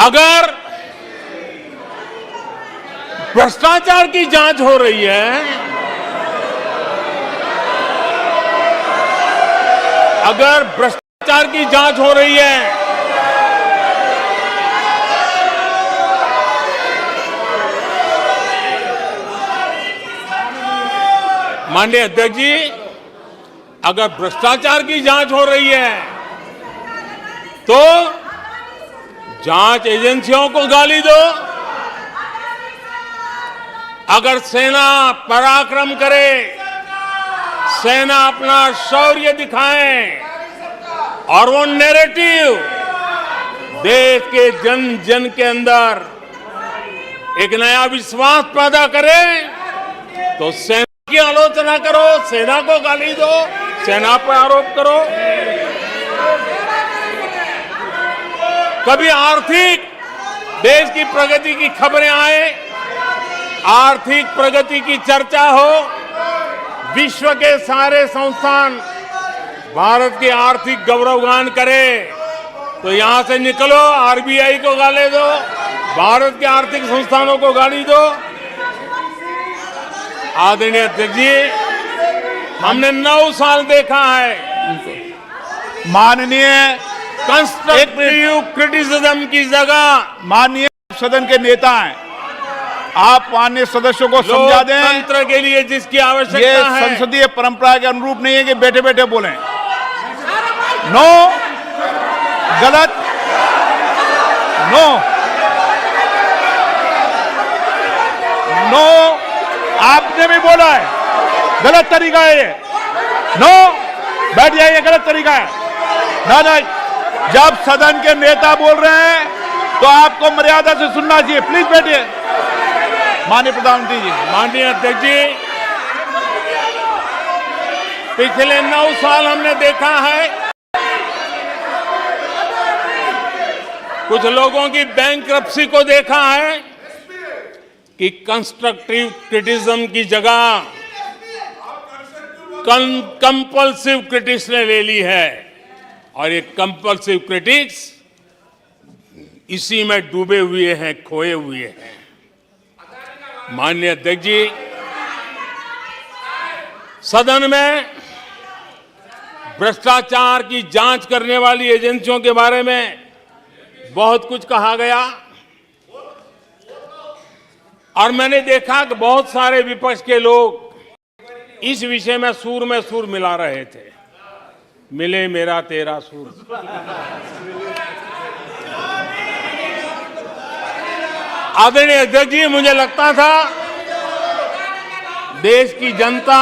अगर भ्रष्टाचार की जांच हो रही है, अगर भ्रष्टाचार की जांच हो रही है, माननीय अध्यक्ष जी, अगर भ्रष्टाचार की जांच हो रही है तो जांच एजेंसियों को गाली दो। अगर सेना पराक्रम करे, सेना अपना शौर्य दिखाए और वो नैरेटिव देश के जन जन के अंदर एक नया विश्वास पैदा करे तो सेना की आलोचना करो, सेना को गाली दो, सेना पर आरोप करो। कभी आर्थिक देश की प्रगति की खबरें आए, आर्थिक प्रगति की चर्चा हो, विश्व के सारे संस्थान भारत के आर्थिक गौरवगान करे तो यहां से निकलो, आरबीआई को गाली दो, भारत के आर्थिक संस्थानों को गाली दो। आदरणीय अध्यक्ष जी, हमने 9 साल देखा है माननीय कंस्ट्रक्टिव क्रिटिसिज्म की जगह, माननीय सदन के नेता हैं, आप माननीय सदस्यों को समझा दें। लोकतंत्र के लिए जिसकी ये आवश्यकता है, संसदीय परंपरा के अनुरूप नहीं है कि बैठे बैठे बोलें। नो, गलत, नो, नो, आपने भी बोला है, गलत तरीका है ये। नो, बैठ जाइए, गलत तरीका है। ना, जब सदन के नेता बोल रहे हैं तो आपको मर्यादा से सुनना चाहिए। प्लीज बैठिए। माननीय प्रधानमंत्री जी। माननीय अध्यक्ष जी, पिछले 9 साल हमने देखा है कुछ लोगों की बैंकरप्सी को देखा है कि कंस्ट्रक्टिव क्रिटिसिज्म की जगह कंपल्सिव क्रिटिसिज्म ने ले ली है। और ये कंपल्सिव क्रिटिक्स इसी में डूबे हुए हैं, खोए हुए हैं। माननीय अध्यक्ष जी, सदन में भ्रष्टाचार की जांच करने वाली एजेंसियों के बारे में बहुत कुछ कहा गया और मैंने देखा कि बहुत सारे विपक्ष के लोग इस विषय में सूर मिला रहे थे। मिले मेरा तेरा सूर। आदरणीय अध्यक्ष जी, मुझे लगता था देश की जनता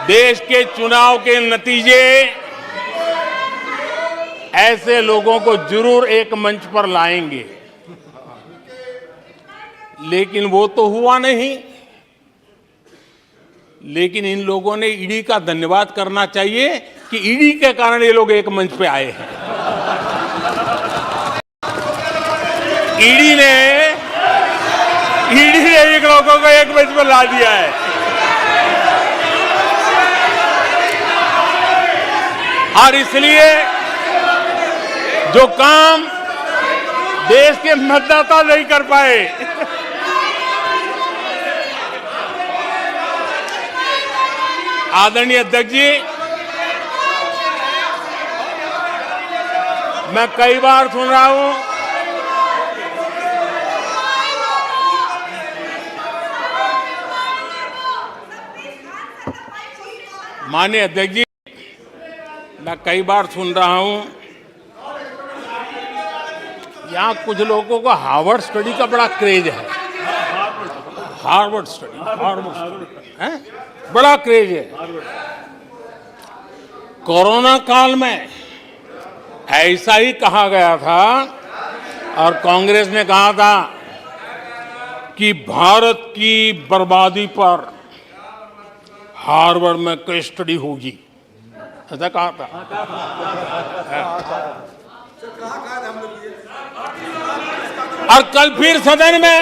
देश के चुनाव के नतीजे ऐसे लोगों को जरूर एक मंच पर लाएंगे, लेकिन वो तो हुआ नहीं। लेकिन इन लोगों ने ईडी का धन्यवाद करना चाहिए कि ईडी के कारण ये लोग एक मंच पे आए हैं। ईडी ने एक लोगों को एक मंच पर ला दिया है। और इसलिए जो काम देश के मतदाता नहीं कर पाए, आदरणीय अध्यक्ष जी, मैं कई बार सुन रहा हूं माननीय अध्यक्ष जी, मैं कई बार सुन रहा हूं यहां कुछ लोगों को हार्वर्ड स्टडी का बड़ा क्रेज है। हार्वर्ड स्टडी है, बड़ा क्रेज है। कोरोना काल में ऐसा ही कहा गया था और कांग्रेस ने कहा था कि भारत की बर्बादी पर हार्वर्ड में केस स्टडी होगी, ऐसा कहा था। और कल फिर सदन में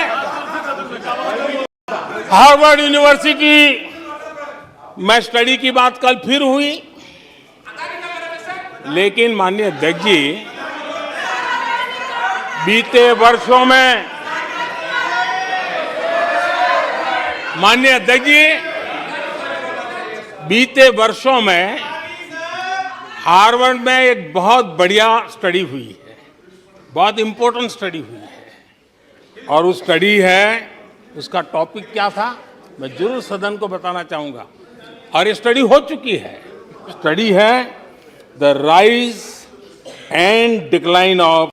हार्वर्ड यूनिवर्सिटी में स्टडी की बात कल फिर हुई। लेकिन माननीय अध्यक्ष जी, बीते वर्षों में माननीय अध्यक्ष जी, बीते वर्षों में हार्वर्ड में एक बहुत बढ़िया स्टडी हुई है, बहुत इंपॉर्टेंट स्टडी हुई है। और उस स्टडी है, उसका टॉपिक क्या था मैं जरूर सदन को बताना चाहूंगा। और ये स्टडी हो चुकी है। स्टडी है the rise and decline of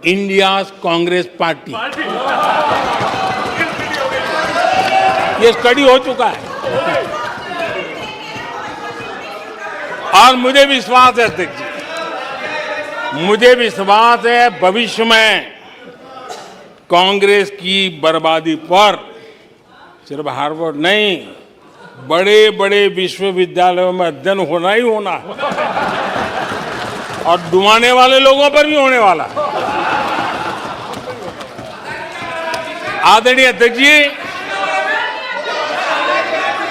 India's Congress party. ये स्टडी हो चुका है और मुझे विश्वास है अध्यक्ष जी, मुझे विश्वास है भविष्य में कांग्रेस की बर्बादी पर सिर्फ हार्वर्ड नहीं, बड़े बड़े विश्वविद्यालयों में अध्ययन होना ही होना है और डुबाने वाले लोगों पर भी होने वाला है। आदरणीय अध्यक्ष जी,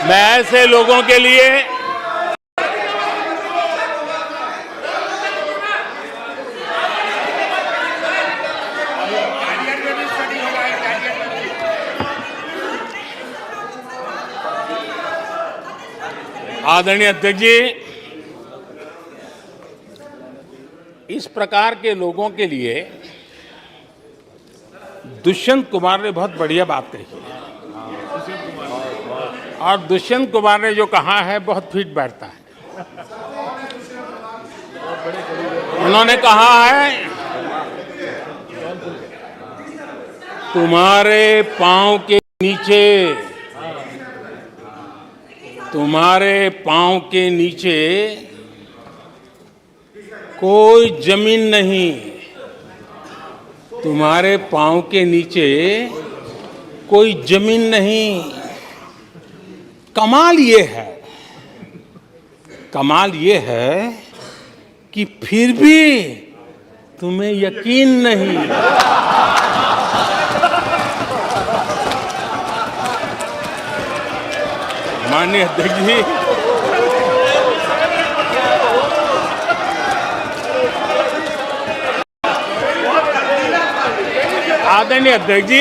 मैं ऐसे लोगों के लिए आदरणीय अध्यक्ष जी, इस प्रकार के लोगों के लिए दुष्यंत कुमार ने बहुत बढ़िया बात कही है और दुष्यंत कुमार ने जो कहा है बहुत फिट बैठता है। उन्होंने कहा है, तुम्हारे पांव के नीचे, तुम्हारे पांव के नीचे कोई जमीन नहीं, तुम्हारे पांव के नीचे कोई जमीन नहीं। कमाल ये है, कमाल ये है कि फिर भी तुम्हें यकीन नहीं। माननीय अध्यक्ष जी, आदरणीय अध्यक्ष जी,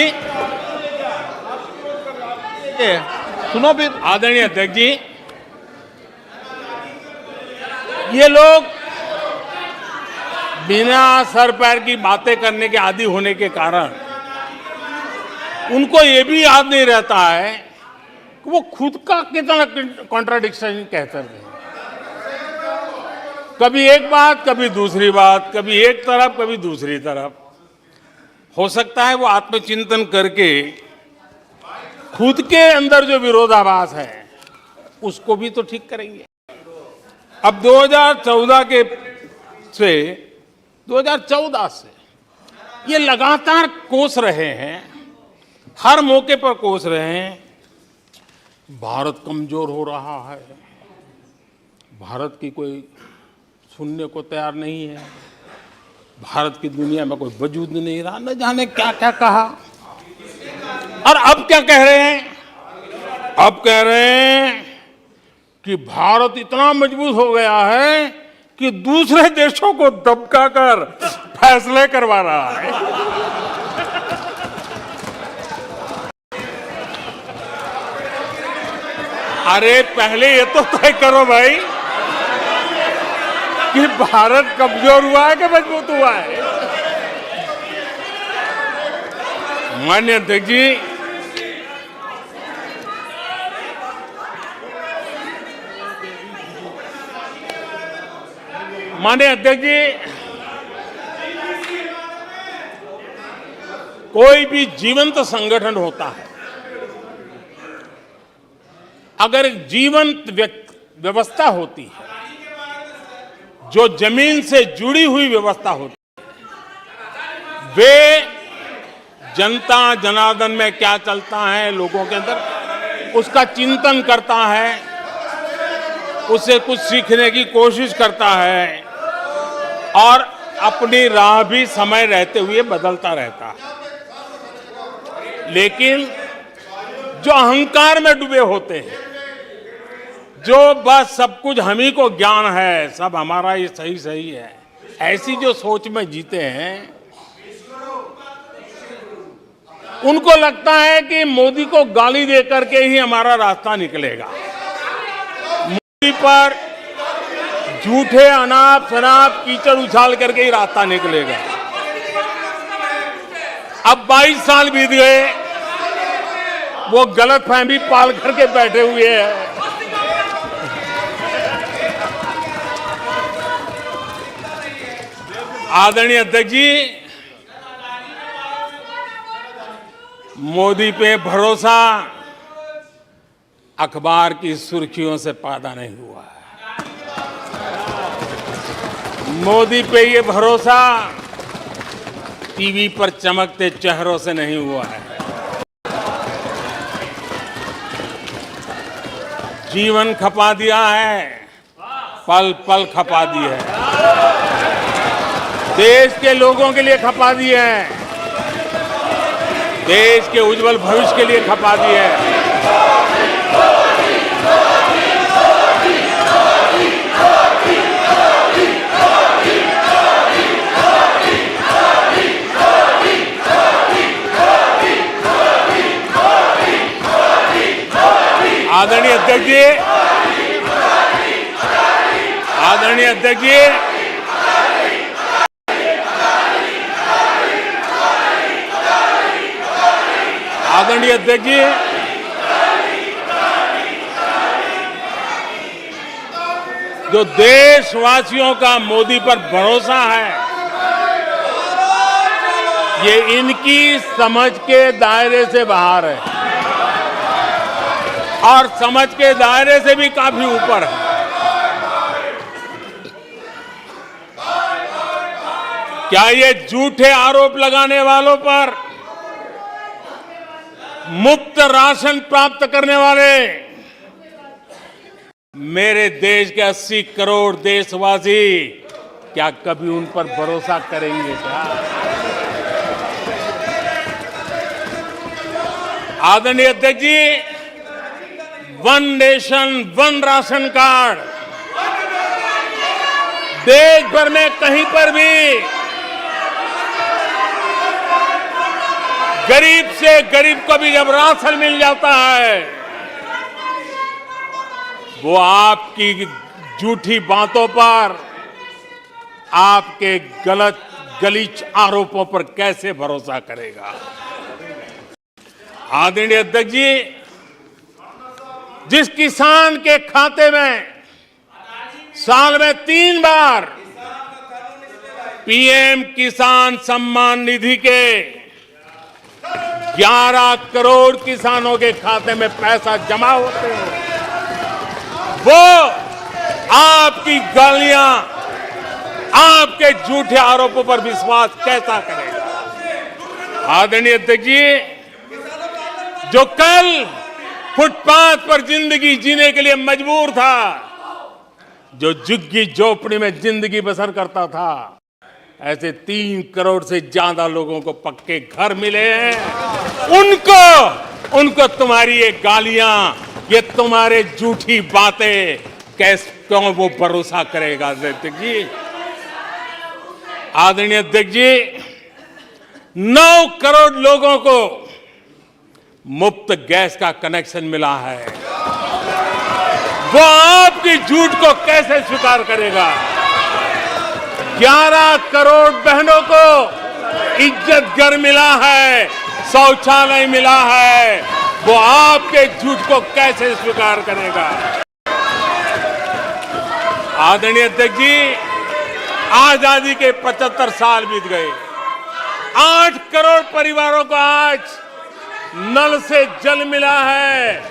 सुनो फिर। आदरणीय अध्यक्ष जी, ये लोग बिना सर पैर की बातें करने के आदी होने के कारण उनको ये भी याद नहीं रहता है कि वो खुद का कितना कॉन्ट्राडिक्शन कहते हैं। कभी एक बात, कभी दूसरी बात, कभी एक तरफ, कभी दूसरी तरफ। हो सकता है वो आत्मचिंतन करके खुद के अंदर जो विरोधाभास है उसको भी तो ठीक करेंगे। अब 2014 से ये लगातार कोस रहे हैं, हर मौके पर कोस रहे हैं, भारत कमजोर हो रहा है, भारत की कोई सुनने को तैयार नहीं है, भारत की दुनिया में कोई वजूद नहीं रहा, न जाने क्या क्या कहा। और अब क्या कह रहे हैं? अब कह रहे हैं कि भारत इतना मजबूत हो गया है कि दूसरे देशों को दबकाकर फैसले करवा रहा है। अरे पहले ये तो तय करो भाई कि भारत कमजोर हुआ है कि मजबूत हुआ है। माननीय अध्यक्ष जी, माननीय अध्यक्ष जी, कोई भी जीवंत संगठन होता है, अगर एक जीवंत व्यवस्था होती है, जो जमीन से जुड़ी हुई व्यवस्था होती है, वे जनता जनार्दन में क्या चलता है लोगों के अंदर उसका चिंतन करता है, उससे कुछ सीखने की कोशिश करता है और अपनी राह भी समय रहते हुए बदलता रहता है। लेकिन जो अहंकार में डूबे होते हैं, जो बस सब कुछ हम ही को ज्ञान है, सब हमारा ये सही सही है, ऐसी जो सोच में जीते हैं, उनको लगता है कि मोदी को गाली दे करके ही हमारा रास्ता निकलेगा। मोदी पर झूठे अनाप शनाप कीचड़ उछाल करके ही रास्ता निकलेगा। अब 22 साल बीत गए, वो गलतफहमी पाल करके बैठे हुए हैं। आदरणीय अध्यक्ष जी, मोदी पे भरोसा अखबार की सुर्खियों से पैदा नहीं हुआ है। मोदी पे ये भरोसा टीवी पर चमकते चेहरों से नहीं हुआ है। जीवन खपा दिया है, पल पल खपा दी है, देश के लोगों के लिए खपा दी है, देश के उज्जवल भविष्य के लिए खपा दी है। आदरणीय अध्यक्ष जी, आदरणीय अध्यक्ष जी, आदरणीय अध्यक्ष जी, जो देशवासियों का मोदी पर भरोसा है, ये इनकी समझ के दायरे से बाहर है और समझ के दायरे से भी काफी ऊपर है। क्या ये झूठे आरोप लगाने वालों पर मुफ्त राशन प्राप्त करने वाले मेरे देश के 80 करोड़ देशवासी क्या कभी उन पर भरोसा करेंगे क्या? आदरणीय अध्यक्ष जी, one nation one ration card देश भर में कहीं पर भी गरीब से गरीब को भी जब राशन मिल जाता है, वो आपकी झूठी बातों पर, आपके गलत गलीच आरोपों पर कैसे भरोसा करेगा। आदरणीय अध्यक्ष जी, जिस किसान के खाते में साल में 3 बार पीएम किसान सम्मान निधि के 11 करोड़ किसानों के खाते में पैसा जमा होते हैं, वो आपकी गालियां, आपके झूठे आरोपों पर विश्वास कैसा करेगा। आदरणीय अध्यक्ष जी, जो कल फुटपाथ पर जिंदगी जीने के लिए मजबूर था, जो झुग्गी झोपड़ी में जिंदगी बसर करता था, ऐसे 3 करोड़ से ज्यादा लोगों को पक्के घर मिले हैं। उनको तुम्हारी ये गालियां, ये तुम्हारे झूठी बातें क्यों वो भरोसा करेगा। अध्यक्ष जी, आदरणीय अध्यक्ष जी, 9 करोड़ लोगों को मुफ्त गैस का कनेक्शन मिला है, वो आपकी झूठ को कैसे स्वीकार करेगा। 11 करोड़ बहनों को इज्जत घर मिला है, शौचालय मिला है, वो आपके झूठ को कैसे स्वीकार करेगा। आदरणीय अध्यक्ष जी, आजादी के 75 साल बीत गए, 8 करोड़ परिवारों को आज नल से जल मिला है,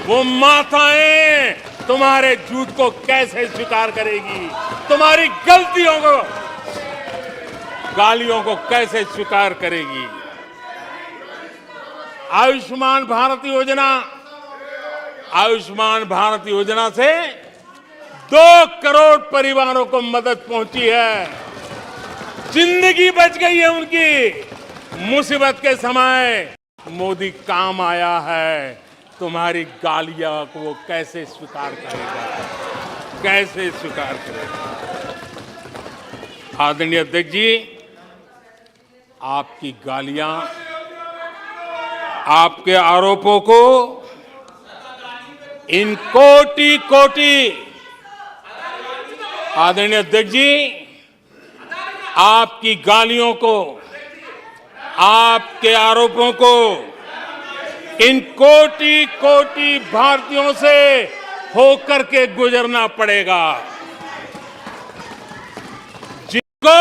वो माताएं तुम्हारे झूठ को कैसे स्वीकार करेगी, तुम्हारी गलतियों को, गालियों को कैसे स्वीकार करेगी। आयुष्मान भारत योजना से 2 करोड़ परिवारों को मदद पहुंची है, जिंदगी बच गई है उनकी। मुसीबत के समय मोदी काम आया है, तुम्हारी गालियां को वो कैसे स्वीकार करेगा, कैसे स्वीकार करेगा। आदरणीय अध्यक्ष जी, आपकी गालियां, आपके आरोपों को इन कोटि आदरणीय अध्यक्ष जी, आपकी गालियों को, आपके आरोपों को इन कोटि भारतीयों से होकर के गुजरना पड़ेगा, जिनको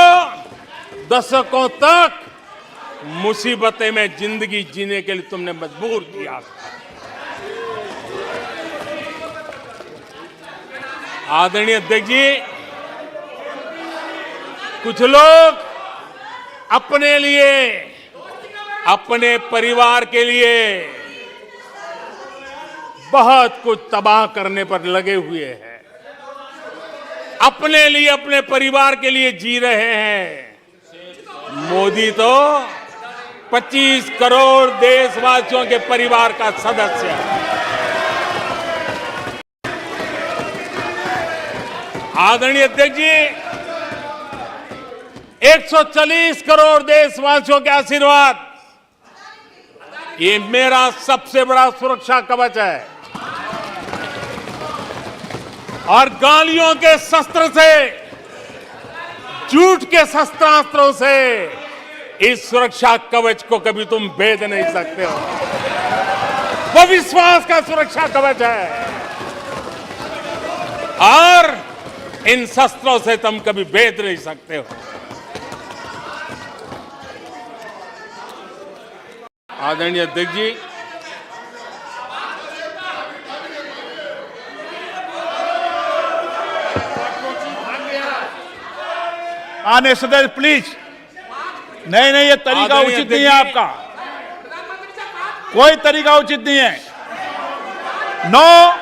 दशकों तक मुसीबतें में जिंदगी जीने के लिए तुमने मजबूर किया। आदरणीय अध्यक्ष जी, कुछ लोग अपने लिए, अपने परिवार के लिए बहुत कुछ तबाह करने पर लगे हुए हैं, अपने लिए, अपने परिवार के लिए जी रहे हैं। मोदी तो 25 करोड़ देशवासियों के परिवार का सदस्य है। आदरणीय अध्यक्ष जी, 140 करोड़ देशवासियों के आशीर्वाद, ये मेरा सबसे बड़ा सुरक्षा कवच है, और गालियों के शस्त्र से, झूठ के शस्त्रास्त्रों से इस सुरक्षा कवच को कभी तुम भेद नहीं सकते हो। वो विश्वास का सुरक्षा कवच है, और इन शस्त्रों से तुम कभी भेद नहीं सकते हो। आदरणीय अध्यक्ष जी, आने सदस्य प्लीज, नहीं, ये तरीका उचित नहीं है आपका, कोई तरीका उचित नहीं है। नो,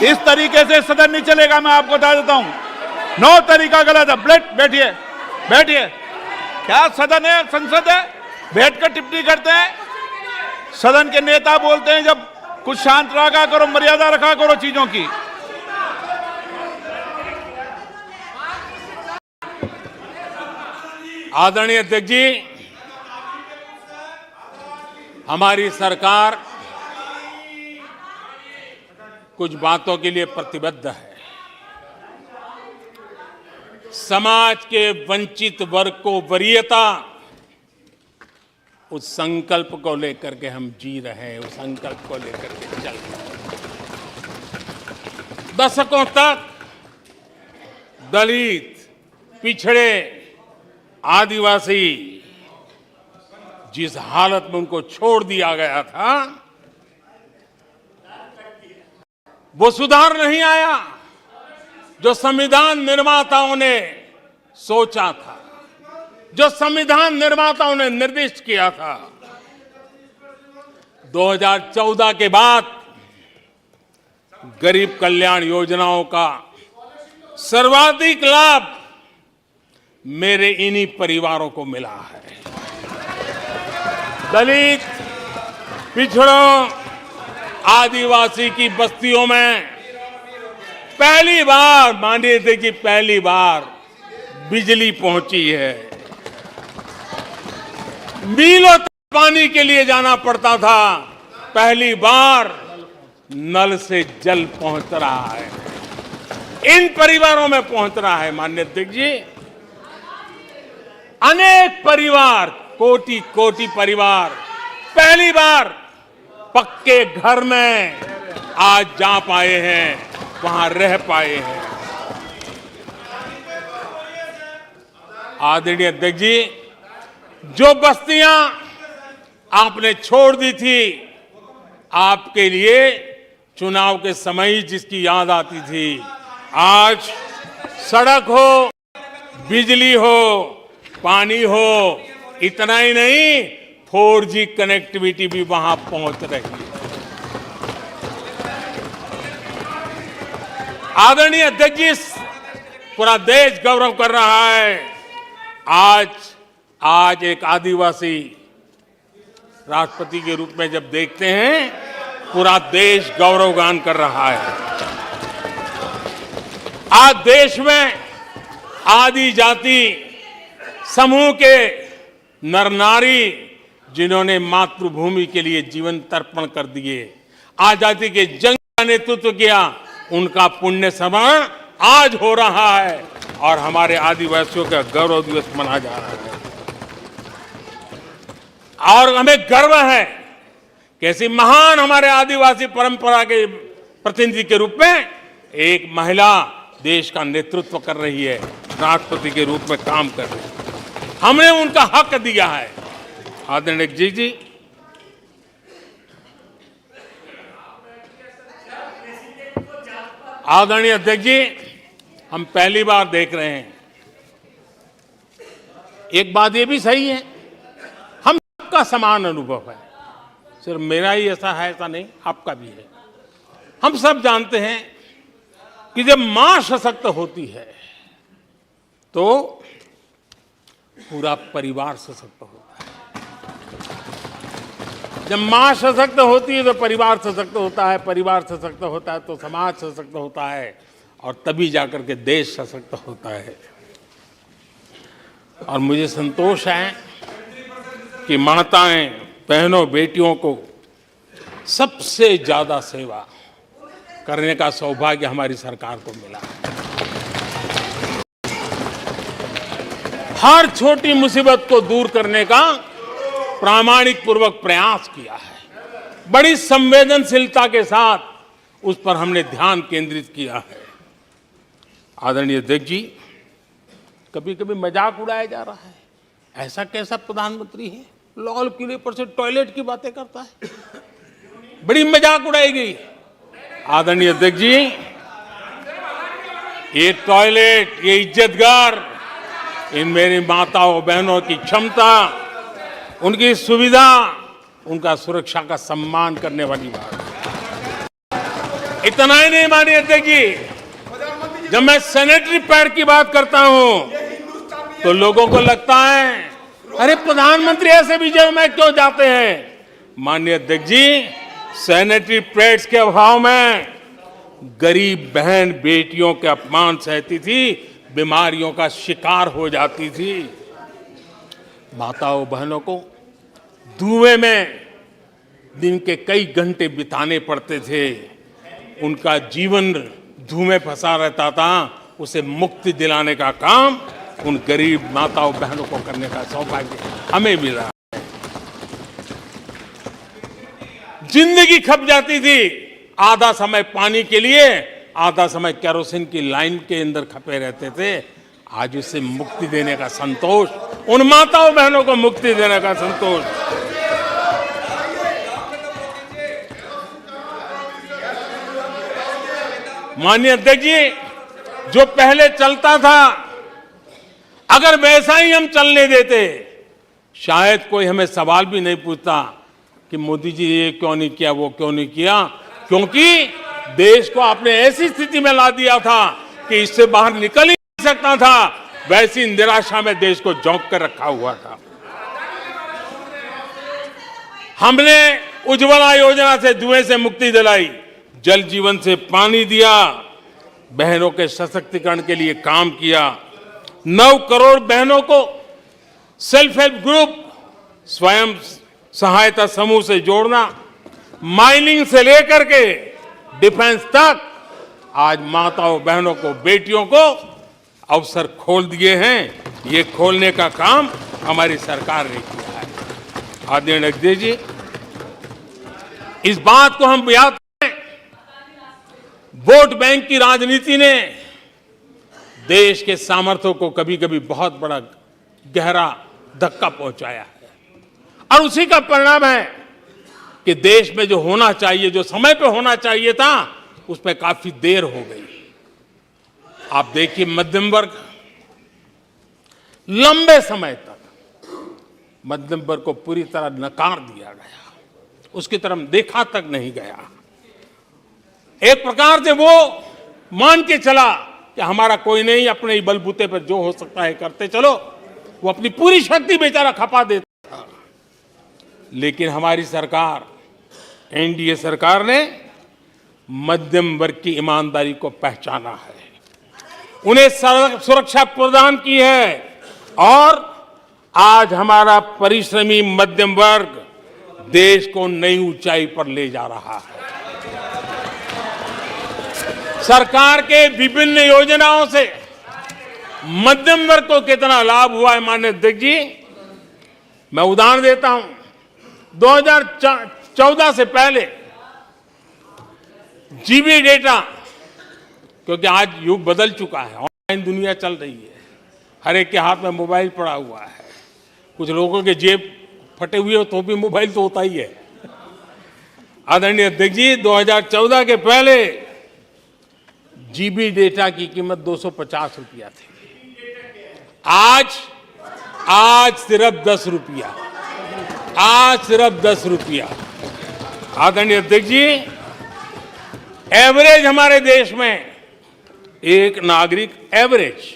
इस तरीके से सदन नहीं चलेगा, मैं आपको बता देता हूं। नो, तरीका गलत है। बैठिए, बैठिए। क्या सदन है, संसद है, बैठकर टिप्पणी करते हैं? सदन के नेता बोलते हैं जब कुछ शांत रखा करो, मर्यादा रखा करो चीजों की। आदरणीय अध्यक्ष जी, हमारी सरकार कुछ बातों के लिए प्रतिबद्ध है। समाज के वंचित वर्ग को वरीयता, उस संकल्प को लेकर के हम जी रहे हैं, उस संकल्प को लेकर के चल रहे हैं। दशकों तक दलित, पिछड़े, आदिवासी जिस हालत में उनको छोड़ दिया गया था, वो सुधार नहीं आया जो संविधान निर्माताओं ने सोचा था, जो संविधान निर्माताओं ने निर्दिष्ट किया था। 2014 के बाद गरीब कल्याण योजनाओं का सर्वाधिक लाभ मेरे इन्हीं परिवारों को मिला है। दलित, पिछड़ों, आदिवासी की बस्तियों में पहली बार, मानिए थे कि पहली बार बिजली पहुंची है। मीलों तक पानी के लिए जाना पड़ता था, पहली बार नल से जल पहुंच रहा है, इन परिवारों में पहुंच रहा है। माननीय अध्यक्ष जी, अनेक परिवार, कोटि कोटि परिवार पहली बार पक्के घर में आज जा पाए हैं, वहां रह पाए हैं। आदरणीय अध्यक्ष जी, जो बस्तियां आपने छोड़ दी थी, आपके लिए चुनाव के समय ही जिसकी याद आती थी, आज सड़क हो, बिजली हो, पानी हो, इतना ही नहीं 4G कनेक्टिविटी भी वहां पहुंच रही है। आदरणीय अध्यक्ष जी, पूरा देश गौरव कर रहा है। आज एक आदिवासी राष्ट्रपति के रूप में जब देखते हैं, पूरा देश गौरवगान कर रहा है। आज देश में आदि जाति समूह के नर नारी, जिन्होंने मातृभूमि के लिए जीवन तर्पण कर दिए, आजादी के जंग का नेतृत्व किया, उनका पुण्य स्मरण आज हो रहा है और हमारे आदिवासियों का गौरव दिवस मनाया जा रहा है। और हमें गर्व है कि ऐसी महान हमारे आदिवासी परंपरा के प्रतिनिधि के रूप में एक महिला देश का नेतृत्व कर रही है, राष्ट्रपति के रूप में काम कर रही है। हमने उनका हक दिया है। आदरणीय जी, आदरणीय अध्यक्ष जी, हम पहली बार देख रहे हैं। एक बात ये भी सही है, हम सबका समान अनुभव है, सिर्फ मेरा ही ऐसा है ऐसा नहीं, आपका भी है। हम सब जानते हैं कि जब मां सशक्त होती है तो पूरा परिवार सशक्त होता है। जब मां सशक्त होती है तो परिवार सशक्त होता है, परिवार सशक्त होता है तो समाज सशक्त होता है, और तभी जाकर के देश सशक्त होता है। और मुझे संतोष है कि माताएं, बहनों, बेटियों को सबसे ज्यादा सेवा करने का सौभाग्य हमारी सरकार को मिला है। हर छोटी मुसीबत को दूर करने का प्रामाणिक पूर्वक प्रयास किया है। बड़ी संवेदनशीलता के साथ उस पर हमने ध्यान केंद्रित किया है। आदरणीय अध्यक्ष जी, कभी कभी मजाक उड़ाया जा रहा है, ऐसा कैसा प्रधानमंत्री है, लाल किले पर से टॉयलेट की बातें करता है, बड़ी मजाक उड़ाई गई। आदरणीय अध्यक्ष जी, ये टॉयलेट, ये इज्जतगार, इन मेरी माताओं बहनों की क्षमता, उनकी सुविधा, उनका सुरक्षा का सम्मान करने वाली बात है। इतना ही नहीं मानिए अध्यक्ष जी, जब मैं सैनिटरी पैड की बात करता हूं तो लोगों को लगता है अरे प्रधानमंत्री ऐसे विजय में क्यों जाते हैं। माननीय अध्यक्ष जी, सैनिटरी पैड्स के अभाव में गरीब बहन बेटियों के अपमान सहती थी, बीमारियों का शिकार हो जाती थी। माताओं बहनों को धुएं में दिन के कई घंटे बिताने पड़ते थे, उनका जीवन धुएं फंसा रहता था, उसे मुक्ति दिलाने का काम उन गरीब माताओं बहनों को करने का सौभाग्य हमें मिला। जिंदगी खप जाती थी, आधा समय पानी के लिए, आधा समय केरोसिन की लाइन के अंदर खपे रहते थे। आज उसे मुक्ति देने का संतोष, उन माताओं बहनों को मुक्ति देने का संतोष। माननीय अध्यक्ष जी, जो पहले चलता था, अगर वैसा ही हम चलने देते, शायद कोई हमें सवाल भी नहीं पूछता कि मोदी जी ये क्यों नहीं किया, वो क्यों नहीं किया, क्योंकि देश को आपने ऐसी स्थिति में ला दिया था कि इससे बाहर निकल ही नहीं सकता था। वैसी निराशा में देश को झोंक कर रखा हुआ था। हमने उज्ज्वला योजना से धुएं से मुक्ति दिलाई, जल जीवन से पानी दिया, बहनों के सशक्तिकरण के लिए काम किया, 9 करोड़ बहनों को सेल्फ हेल्प ग्रुप, स्वयं सहायता समूह से जोड़ना, माइनिंग से लेकर के डिफेंस तक आज माताओं बहनों को, बेटियों को अवसर खोल दिए हैं। ये खोलने का काम हमारी सरकार ने किया है। आदरणीय अध्यक्ष जी, इस बात को हम याद करें, वोट बैंक की राजनीति ने देश के सामर्थ्य को कभी कभी बहुत बड़ा गहरा धक्का पहुंचाया है, और उसी का परिणाम है कि देश में जो होना चाहिए, जो समय पे होना चाहिए था, उसमें काफी देर हो गई। आप देखिए, मध्यम वर्ग, लंबे समय तक मध्यम वर्ग को पूरी तरह नकार दिया गया, उसकी तरफ देखा तक नहीं गया। एक प्रकार से वो मान के चला कि हमारा कोई नहीं, अपने ही बलबूते पर जो हो सकता है करते चलो। वो अपनी पूरी शक्ति बेचारा खपा देता था। लेकिन हमारी सरकार, एनडीए सरकार ने मध्यम वर्ग की ईमानदारी को पहचाना है, उन्हें सुरक्षा प्रदान की है, और आज हमारा परिश्रमी मध्यम वर्ग देश को नई ऊंचाई पर ले जा रहा है। सरकार के विभिन्न योजनाओं से मध्यम वर्ग को कितना लाभ हुआ है, माननीय अध्यक्ष जी, मैं उदाहरण देता हूं। 2014 से पहले जीबी डेटा, क्योंकि आज युग बदल चुका है, ऑनलाइन दुनिया चल रही है, हर एक के हाथ में मोबाइल पड़ा हुआ है, कुछ लोगों के जेब फटे हुए हो तो भी मोबाइल तो होता ही है। आदरणीय अध्यक्ष जी, 2014 के पहले जीबी डेटा की कीमत 250 रुपया थी, आज सिर्फ 10 रुपया, आज सिर्फ 10 रुपया। आदरणीय अध्यक्ष जी, एवरेज हमारे देश में एक नागरिक एवरेज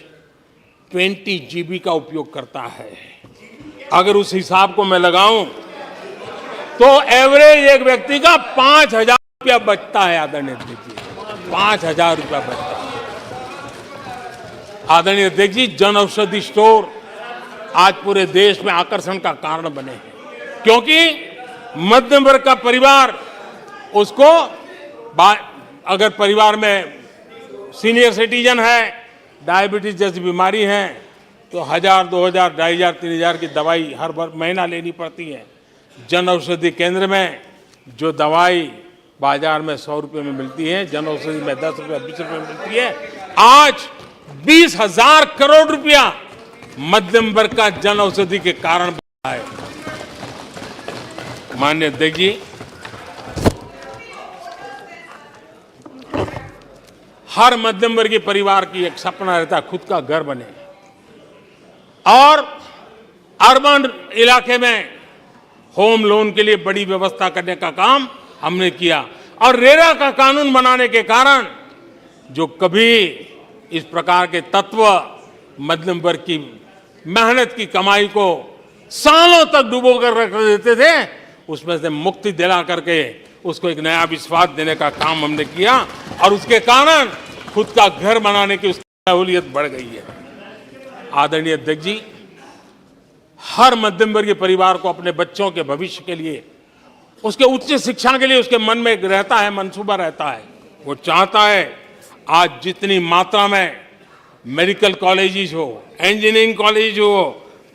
20 जीबी का उपयोग करता है। अगर उस हिसाब को मैं लगाऊं तो एवरेज एक व्यक्ति का 5,000 रुपया बचता है। आदरणीय अध्यक्ष जी, 5,000 रुपया बचता है। आदरणीय अध्यक्ष जी, जन औषधि स्टोर आज पूरे देश में आकर्षण का कारण बने हैं, क्योंकि मध्यम वर्ग का परिवार, उसको अगर परिवार में सीनियर सिटीजन है, डायबिटीज जैसी बीमारी है, तो 1,000, 2,000, 2,500, 3,000 की दवाई हर महीना लेनी पड़ती है। जन औषधि केंद्र में जो दवाई बाजार में 100 रुपये में मिलती है, जन औषधि में 10 रुपये, 20 रुपये में मिलती है। आज 20,000 करोड़ रुपया मध्यम वर्ग का जन औषधि के कारण बढ़ा है। माननीय अध्यक्ष जी, हर मध्यम वर्गीय परिवार की एक सपना रहता है खुद का घर बने, और अर्बन इलाके में होम लोन के लिए बड़ी व्यवस्था करने का काम हमने किया, और रेरा का कानून बनाने के कारण जो कभी इस प्रकार के तत्व मध्यम वर्ग की मेहनत की कमाई को सालों तक डुबो कर रख देते थे, उसमें से मुक्ति दिला करके उसको एक नया विश्वास देने का काम हमने किया, और उसके कारण खुद का घर बनाने की उसकी सहूलियत बढ़ गई है। आदरणीय अध्यक्ष जी, हर मध्यम वर्गीय परिवार को अपने बच्चों के भविष्य के लिए उसके उच्च शिक्षा के लिए उसके मन में रहता है, मंसूबा रहता है। वो चाहता है आज जितनी मात्रा में मेडिकल कॉलेजेस हो, इंजीनियरिंग कॉलेज हो,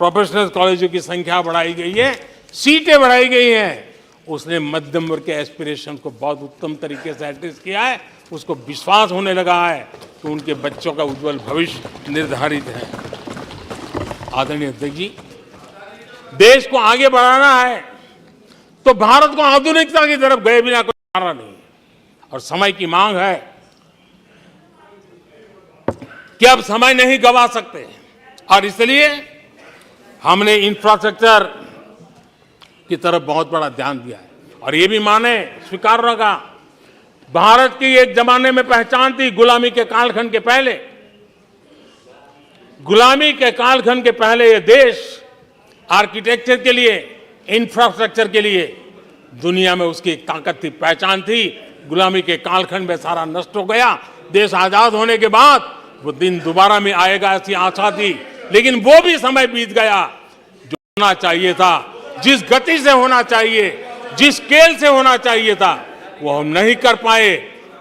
प्रोफेशनल कॉलेजों की संख्या बढ़ाई गई है, सीटें बढ़ाई गई हैं, उसने मध्यम वर्ग के एस्पिरेशन को बहुत उत्तम तरीके से एड्रेस किया है। उसको विश्वास होने लगा है कि उनके बच्चों का उज्जवल भविष्य निर्धारित है। आदरणीय अध्यक्ष जी, देश को आगे बढ़ाना है तो भारत को आधुनिकता की तरफ गए बिना कोई चारा नहीं, और समय की मांग है कि अब समय नहीं गवा सकते, और इसलिए हमने इंफ्रास्ट्रक्चर की तरफ बहुत बड़ा ध्यान दिया है। और ये भी माने स्वीकार रखा, भारत की एक जमाने में पहचान थी गुलामी के कालखंड के पहले। गुलामी के कालखंड के पहले ये देश आर्किटेक्चर के लिए, इंफ्रास्ट्रक्चर के लिए दुनिया में उसकी एक ताकत थी, पहचान थी। गुलामी के कालखंड में सारा नष्ट हो गया। देश आजाद होने के बाद वो दिन दोबारा में आएगा ऐसी आशा थी, लेकिन वो भी समय बीत गया। जो होना चाहिए था, जिस गति से होना चाहिए, जिस स्केल से होना चाहिए था, वो हम नहीं कर पाए।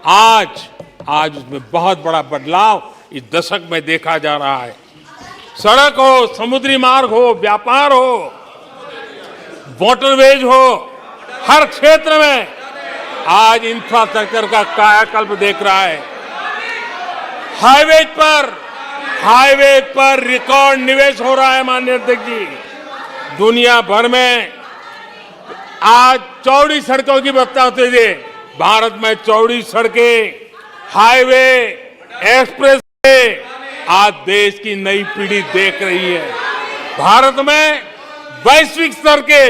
आज उसमें बहुत बड़ा बदलाव इस दशक में देखा जा रहा है। सड़क हो, समुद्री मार्ग हो, व्यापार हो, वाटरवेज हो, हर क्षेत्र में आज इंफ्रास्ट्रक्चर का कायाकल्प देख रहा है। हाईवे पर रिकॉर्ड निवेश हो रहा है। माननीय अध्यक्ष जी, दुनिया भर में आज चौड़ी सड़कों की बात होती है। भारत में चौड़ी सड़कें, हाईवे, एक्सप्रेस आज देश की नई पीढ़ी देख रही है। भारत में वैश्विक स्तर के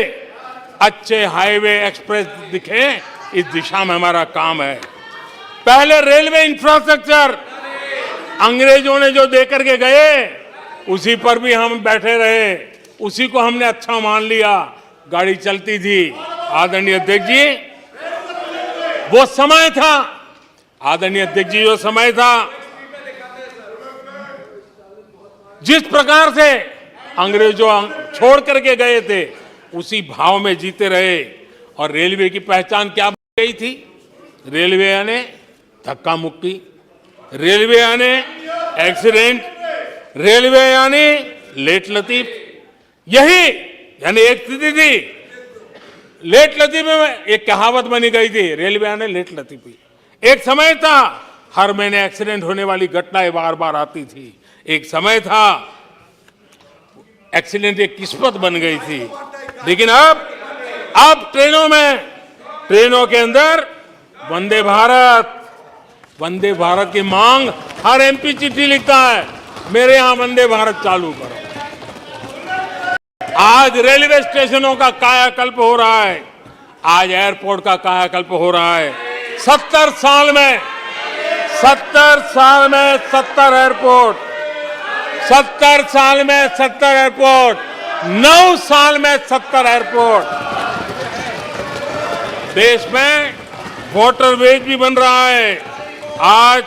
अच्छे हाईवे, एक्सप्रेस दिखे, इस दिशा में हमारा काम है। पहले रेलवे इंफ्रास्ट्रक्चर अंग्रेजों ने जो देकर के गए, उसी पर भी हम बैठे रहे, उसी को हमने अच्छा मान लिया, गाड़ी चलती थी। आदरणीय अध्यक्ष जी, वो समय था, आदरणीय अध्यक्ष जी, जो समय था, जिस प्रकार से अंग्रेजों छोड़ करके गए थे, उसी भाव में जीते रहे। और रेलवे की पहचान क्या बन गई थी? रेलवे यानी धक्का मुक्की, रेलवे यानी एक्सीडेंट, रेलवे यानी लेट लतीफ। यही यानी एक स्थिति थी। लेट लतीफ में एक कहावत बनी गई थी, रेलवे यानी लेट लतीफी। एक समय था हर महीने एक्सीडेंट होने वाली घटनाएं बार बार आती थी। एक समय था एक्सीडेंट एक किस्मत बन गई थी। लेकिन अब ट्रेनों के अंदर वंदे भारत की मांग, हर एमपी चिट्ठी लिखता है, मेरे यहां वंदे भारत चालू करो। आज रेलवे स्टेशनों का कायाकल्प हो रहा है, आज एयरपोर्ट का कायाकल्प हो रहा है। 70 साल में 70 एयरपोर्ट, 70 साल में 70 एयरपोर्ट, 9 साल में 70 एयरपोर्ट। देश में वाटरवेज भी बन रहा है। आज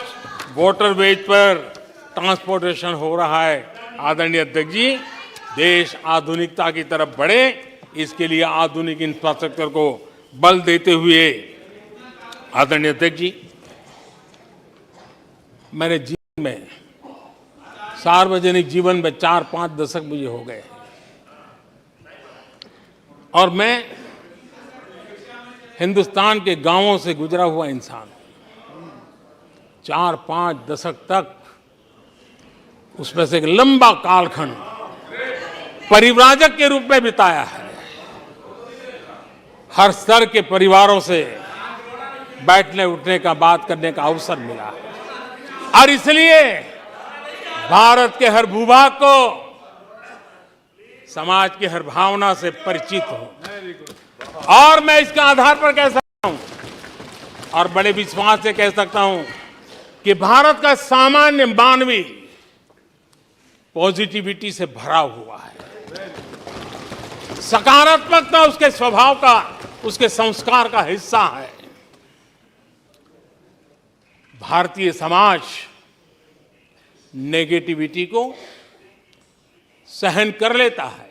वाटरवेज पर ट्रांसपोर्टेशन हो रहा है। आदरणीय अध्यक्ष जी, देश आधुनिकता की तरफ बढ़े, इसके लिए आधुनिक इंफ्रास्ट्रक्चर को बल देते हुए, आदरणीय अध्यक्ष जी, मेरे जीवन में, सार्वजनिक जीवन में 4-5 दशक मुझे हो गए, और मैं हिंदुस्तान के गांवों से गुजरा हुआ इंसान, 4-5 दशक तक उसमें से एक लंबा कालखंड परिव्राजक के रूप में बिताया है। हर स्तर के परिवारों से बैठने उठने का, बात करने का अवसर मिला, और इसलिए भारत के हर भूभाग को, समाज की हर भावना से परिचित हूं। और मैं इसके आधार पर कह सकता हूं, और बड़े विश्वास से कह सकता हूं, कि भारत का सामान्य मानवी पॉजिटिविटी से भरा हुआ है। सकारात्मकता उसके स्वभाव का, उसके संस्कार का हिस्सा है। भारतीय समाज नेगेटिविटी को सहन कर लेता है,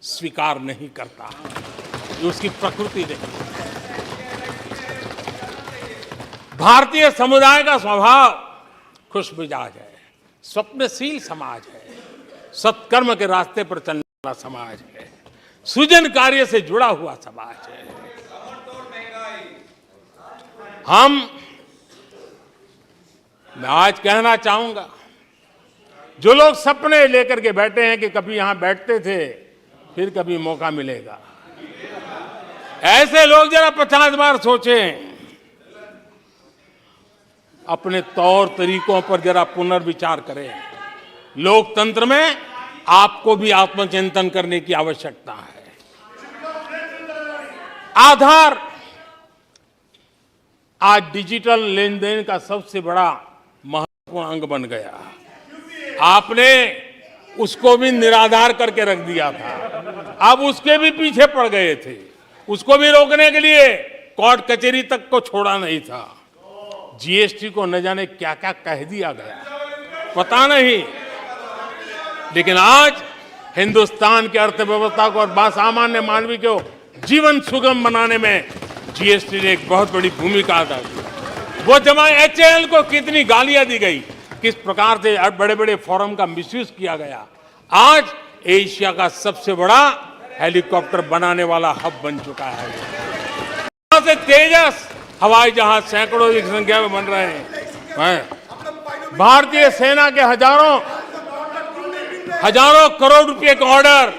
स्वीकार नहीं करता। ये उसकी प्रकृति नहीं। भारतीय समुदाय का स्वभाव खुश मिजाज है, स्वप्नशील समाज है, सत्कर्म के रास्ते पर चलने वाला समाज है, सृजन कार्य से जुड़ा हुआ समाज है। मैं आज कहना चाहूंगा, जो लोग सपने लेकर के बैठे हैं कि कभी यहां बैठते थे, फिर कभी मौका मिलेगा, ऐसे लोग जरा 50 बार सोचें, अपने तौर तरीकों पर जरा पुनर्विचार करें। लोकतंत्र में आपको भी आत्मचिंतन करने की आवश्यकता है। आधार आज डिजिटल लेन देन का सबसे बड़ा महत्वपूर्ण अंग बन गया। आपने उसको भी निराधार करके रख दिया था, अब उसके भी पीछे पड़ गए थे। उसको भी रोकने के लिए कोर्ट कचहरी तक को छोड़ा नहीं था। जीएसटी को न जाने क्या क्या कह दिया गया, पता नहीं, लेकिन आज हिंदुस्तान की अर्थव्यवस्था को और सामान्य मानवी को जीवन सुगम बनाने में जीएसटी ने एक बहुत बड़ी भूमिका अदा की। वो जमा एचएएल को कितनी गालियां दी गई, किस प्रकार से बड़े बड़े फोरम का मिसयूज किया गया। आज एशिया का सबसे बड़ा हेलीकॉप्टर बनाने वाला हब बन चुका है। यहां से तेजस हवाई जहाज सैकड़ों की संख्या में बन रहे हैं। भारतीय सेना के हजारों करोड़ रुपए का ऑर्डर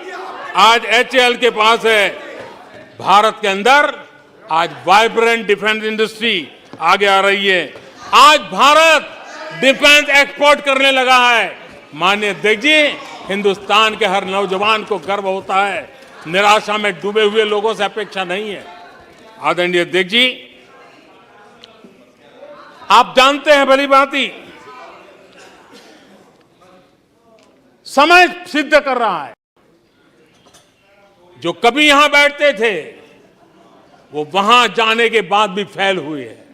आज एचएएल के पास है। भारत के अंदर आज वाइब्रेंट डिफेंस इंडस्ट्री आगे आ रही है। आज भारत डिफेंस एक्सपोर्ट करने लगा है। माननीय अध्यक्ष जी, हिंदुस्तान के हर नौजवान को गर्व होता है। निराशा में डूबे हुए लोगों से अपेक्षा नहीं है। आदरणीय अध्यक्ष जी, आप जानते हैं भली भांति, समय सिद्ध कर रहा है। जो कभी यहां बैठते थे, वो वहां जाने के बाद भी फेल हुए हैं।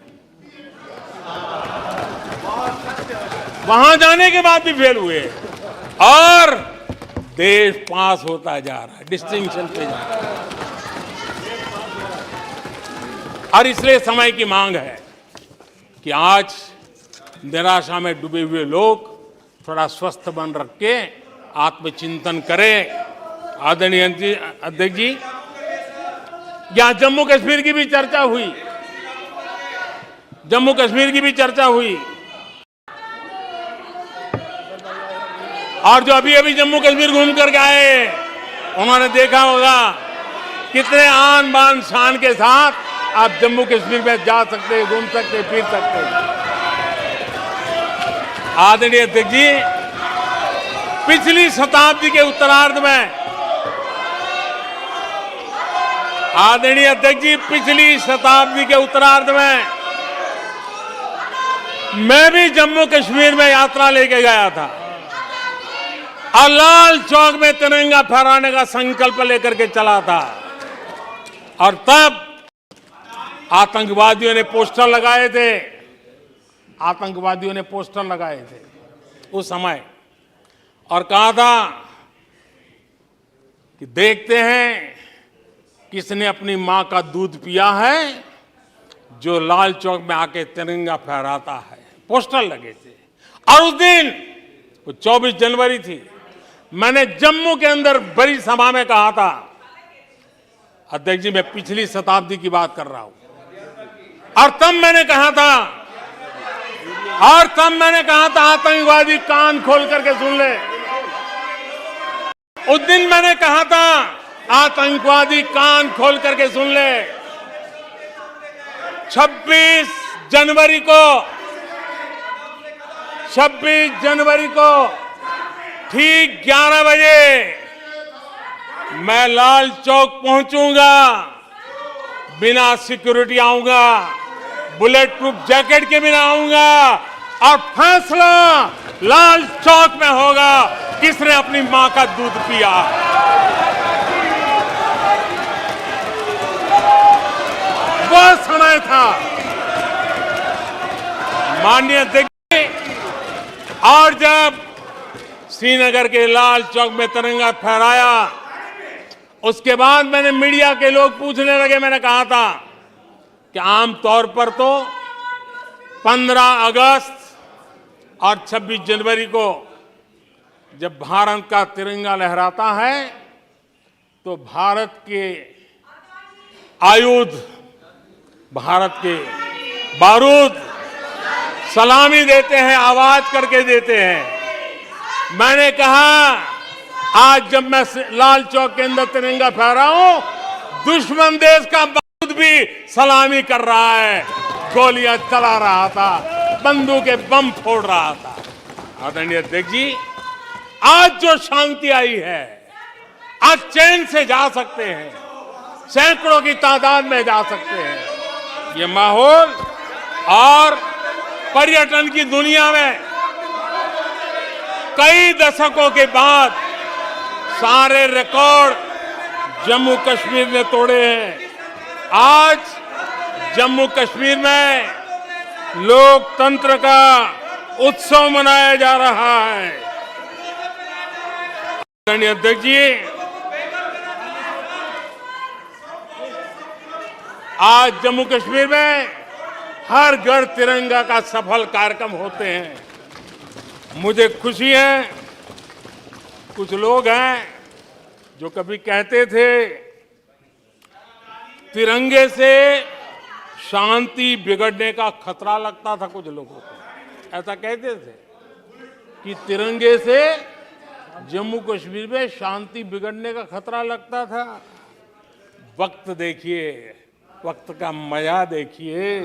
वहां जाने के बाद भी फेल हुए हैं और देश पास होता जा रहा है, डिस्टिंक्शन पे जा रहा है। और इसलिए समय की मांग है कि आज निराशा में डूबे हुए लोग थोड़ा स्वस्थ मन रख के आत्मचिंतन करें। आदरणीय अध्यक्ष जी, यहां जम्मू कश्मीर की भी चर्चा हुई, जम्मू कश्मीर की भी चर्चा हुई। और जो अभी अभी जम्मू कश्मीर घूम करके आए, उन्होंने देखा होगा कितने आन बान शान के साथ आप जम्मू कश्मीर में जा सकते, घूम सकते, फिर सकते। आदरणीय अध्यक्ष जी, पिछली शताब्दी के उत्तरार्ध में, आदरणीय अध्यक्ष जी, पिछली शताब्दी के उत्तरार्ध में मैं भी जम्मू कश्मीर में यात्रा लेके गया था और लाल चौक में तिरंगा फहराने का संकल्प लेकर के चला था। और तब आतंकवादियों ने पोस्टर लगाए थे, आतंकवादियों ने पोस्टर लगाए थे उस समय, और कहा था कि देखते हैं किसने अपनी मां का दूध पिया है, जो लाल चौक में आके तिरंगा फहराता है। पोस्टर लगे थे। और उस दिन वो 24 जनवरी थी, मैंने जम्मू के अंदर बड़ी सभा में कहा था, अध्यक्ष जी, मैं पिछली शताब्दी की बात कर रहा हूं, और तब मैंने कहा था आतंकवादी कान खोल करके सुन ले। उस दिन मैंने कहा था आतंकवादी कान खोल करके सुन ले। 26 जनवरी को ठीक 11 बजे मैं लाल चौक पहुंचूंगा, बिना सिक्योरिटी आऊंगा, बुलेट प्रूफ जैकेट के बिना आऊंगा, और फैसला लाल चौक में होगा किसने अपनी मां का दूध पिया। वो समय था माननीय अध्यक्ष, और जब श्रीनगर के लाल चौक में तिरंगा फहराया, उसके बाद मैंने मीडिया के लोग पूछने लगे, मैंने कहा था कि आमतौर पर तो 15 अगस्त और 26 जनवरी को जब भारत का तिरंगा लहराता है तो भारत के आयुध, भारत के बारूद सलामी देते हैं, आवाज करके देते हैं। मैंने कहा आज जब मैं लाल चौक के अंदर तिरंगा फहरा हूं, दुश्मन देश का बारूद भी सलामी कर रहा है, गोलियां चला रहा था, बंदूकें बम फोड़ रहा था। आदरणीय अध्यक्ष जी, आज जो शांति आई है, आज चैन से जा सकते हैं, सैकड़ों की तादाद में जा सकते हैं। ये माहौल और पर्यटन की दुनिया में कई दशकों के बाद सारे रिकॉर्ड जम्मू कश्मीर ने तोड़े हैं। आज जम्मू कश्मीर में लोकतंत्र का उत्सव मनाया जा रहा है। आदरणीय अध्यक्ष जी, आज जम्मू कश्मीर में हर घर तिरंगा का सफल कार्यक्रम होते हैं। मुझे खुशी है, कुछ लोग हैं जो कभी कहते थे तिरंगे से शांति बिगड़ने का खतरा लगता था, कुछ लोगों को ऐसा कहते थे कि तिरंगे से जम्मू कश्मीर में शांति बिगड़ने का खतरा लगता था। वक्त देखिए, वक्त का मजा देखिए,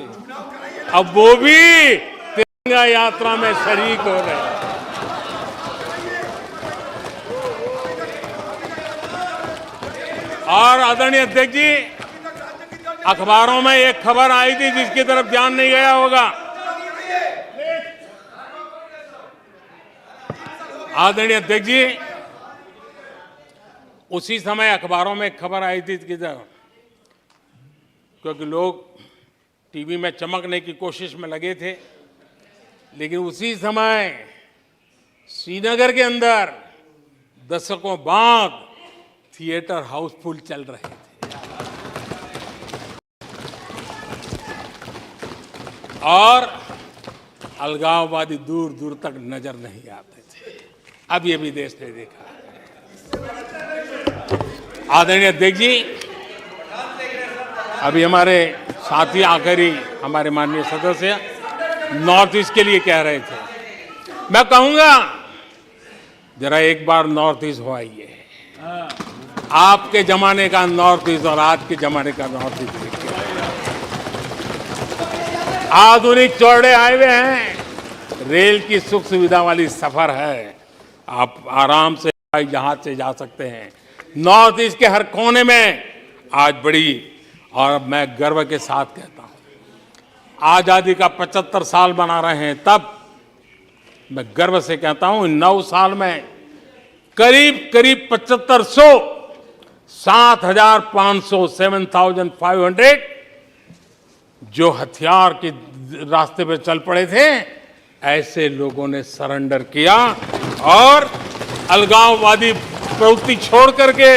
अब वो भी तिरंगा यात्रा में शरीक हो रहे हैं। और आदरणीय अध्यक्ष जी, अखबारों में एक खबर आई थी जिसकी तरफ ध्यान नहीं गया होगा। आदरणीय अध्यक्ष जी, उसी समय अखबारों में एक खबर आई थी किधर, क्योंकि लोग टीवी में चमकने की कोशिश में लगे थे, लेकिन उसी समय श्रीनगर के अंदर दशकों बाद थिएटर हाउसफुल चल रहे थे और अलगाववादी दूर दूर तक नजर नहीं आते थे। अब ये भी देश ने देखा है। आदरणीय अध्यक्ष जी, अभी हमारे साथी आखिरी हमारे माननीय सदस्य नॉर्थ ईस्ट के लिए कह रहे थे। मैं कहूंगा जरा एक बार नॉर्थ ईस्ट हो आइए। आपके जमाने का नॉर्थ ईस्ट और आज के जमाने का नॉर्थ ईस्ट देखिए। आधुनिक चौड़े हाईवे हैं, रेल की सुख सुविधा वाली सफर है, आप आराम से जहाज से जा सकते हैं। नॉर्थ ईस्ट के हर कोने में आज बड़ी, और मैं गर्व के साथ कहता हूं, आजादी का 75 साल मना रहे हैं, तब मैं गर्व से कहता हूं 9 साल में करीब 7500 7,500 7,500 जो हथियार के रास्ते पे चल पड़े थे, ऐसे लोगों ने सरेंडर किया और अलगाववादी प्रवृत्ति छोड़ करके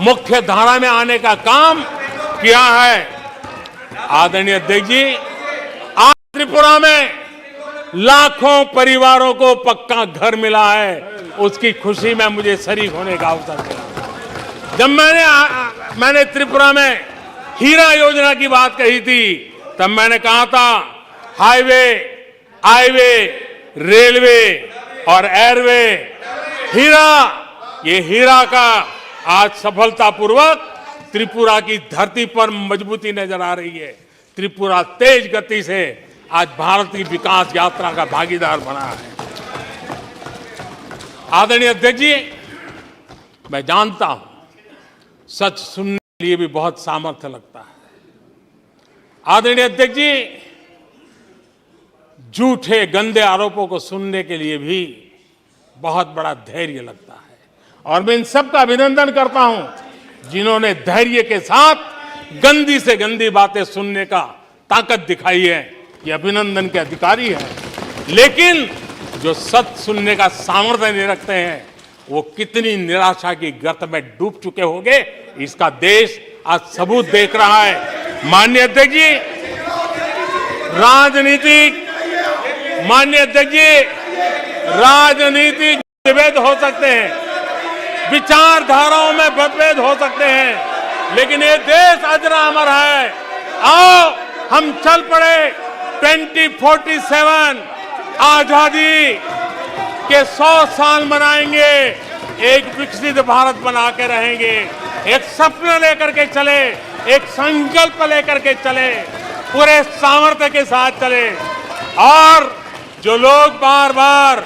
मुख्य धारा में आने का काम किया है। आदरणीय अध्यक्ष जी, आज त्रिपुरा में लाखों परिवारों को पक्का घर मिला है, उसकी खुशी में मुझे शरीक होने का अवसर मिला। जब मैंने त्रिपुरा में हीरा योजना की बात कही थी, तब मैंने कहा था हाईवे, हाईवे, रेलवे और एयरवे, हीरा, ये हीरा का आज सफलतापूर्वक त्रिपुरा की धरती पर मजबूती नजर आ रही है। त्रिपुरा तेज गति से आज भारत की विकास यात्रा का भागीदार बना है। आदरणीय अध्यक्ष जी, मैं जानता हूं सच सुनने के लिए भी बहुत सामर्थ्य लगता है। आदरणीय अध्यक्ष जी, झूठे गंदे आरोपों को सुनने के लिए भी बहुत बड़ा धैर्य लगता है, और मैं इन सब का अभिनंदन करता हूं जिन्होंने धैर्य के साथ गंदी से गंदी बातें सुनने का ताकत दिखाई है। ये अभिनंदन के अधिकारी है। लेकिन जो सच सुनने का सामर्थ्य नहीं रखते हैं, वो कितनी निराशा की गर्त में डूब चुके होंगे, इसका देश आज सबूत देख रहा है। माननीय अध्यक्ष जी, राजनीतिक मतभेद हो सकते हैं, विचारधाराओं में मतभेद हो सकते हैं, लेकिन ये देश अजरा अमर है। आओ हम चल पड़े 2047 आजादी के 100 साल मनाएंगे, एक विकसित भारत बना के रहेंगे, एक सपना लेकर के चले, एक संकल्प लेकर के चले, पूरे सामर्थ्य के साथ चले। और जो लोग बार बार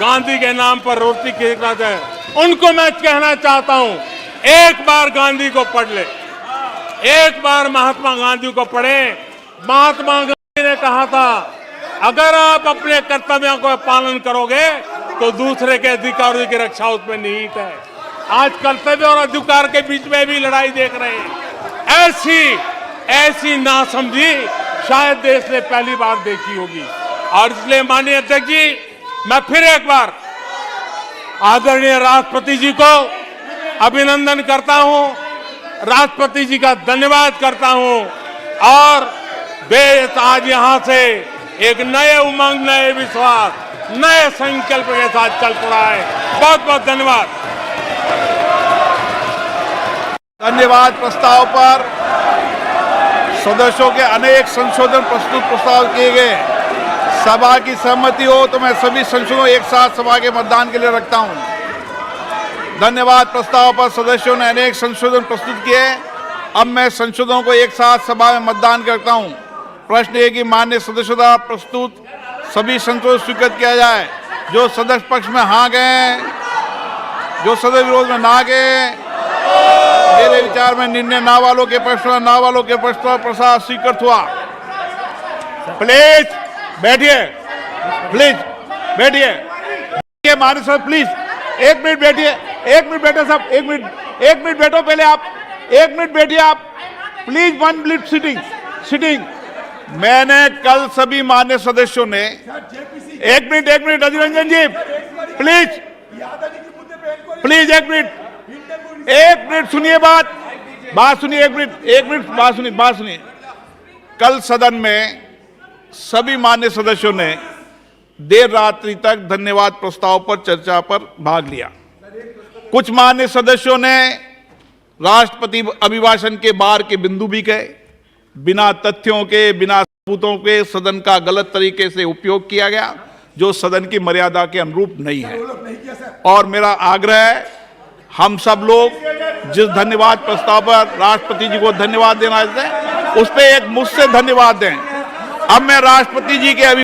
गांधी के नाम पर रोटी खींचना चाहते, उनको मैं कहना चाहता हूं, एक बार गांधी को पढ़ ले, एक बार महात्मा गांधी को पढ़े। महात्मा गांधी ने कहा था, अगर आप अपने कर्तव्यों को पालन करोगे तो दूसरे के अधिकारों की रक्षा उसमें निहित है। आज कर्तव्य और अधिकार के बीच में भी लड़ाई देख रहे हैं। ऐसी नासमझी शायद देश ने पहली बार देखी होगी। और इसलिए माननीय अध्यक्ष जी, मैं फिर एक बार आदरणीय राष्ट्रपति जी को अभिनंदन करता हूं, राष्ट्रपति जी का धन्यवाद करता हूं। और देश आज यहां से एक नए उमंग, नए विश्वास, नए संकल्प के साथ चल पड़ा है। बहुत बहुत धन्यवाद। धन्यवाद। प्रस्ताव पर सदस्यों के अनेक संशोधन प्रस्ताव किए गए। सभा की सहमति हो तो मैं सभी संशोधनों एक साथ सभा के मतदान के लिए रखता हूं। धन्यवाद। प्रस्ताव पर सदस्यों ने अनेक संशोधन प्रस्तुत किए। अब मैं संशोधनों को एक साथ सभा में मतदान करता हूं। प्रश्न ये कि माननीय सदस्यों द्वारा प्रस्तुत सभी संशोधन स्वीकृत किया जाए। जो सदस्य पक्ष में हाँ गए, जो सदस्य विरोध में ना गए, मेरे विचार में निर्णय ना वालों के पक्ष में, ना वालों के पक्ष में प्रसाद स्वीकृत हुआ। प्लीज बैठिए, प्लीज बैठिए, माननीय सर प्लीज 1 मिनट बैठिए, 1 मिनट बैठो साहब, 1 मिनट बैठो पहले आप, 1 मिनट बैठिए आप प्लीज। 1 minute sitting. मैंने कल सभी मान्य सदस्यों ने 1 minute Adhir Ranjan ji please 1 minute सुनिए, बात सुनिए, 1 मिनट बात सुनिए। कल सदन में सभी मान्य सदस्यों ने देर रात्रि तक धन्यवाद प्रस्ताव पर चर्चा पर भाग लिया। कुछ मान्य सदस्यों ने राष्ट्रपति अभिभाषण के बाहर के बिंदु भी कहे। बिना तथ्यों के, बिना सबूतों के सदन का गलत तरीके से उपयोग किया गया, जो सदन की मर्यादा के अनुरूप नहीं है। और मेरा आग्रह है, हम सब लोग जिस धन्यवाद प्रस्ताव पर राष्ट्रपति जी को धन्यवाद देना चाहते हैं, उस पर एक मुझसे धन्यवाद दें। अब मैं राष्ट्रपति जी के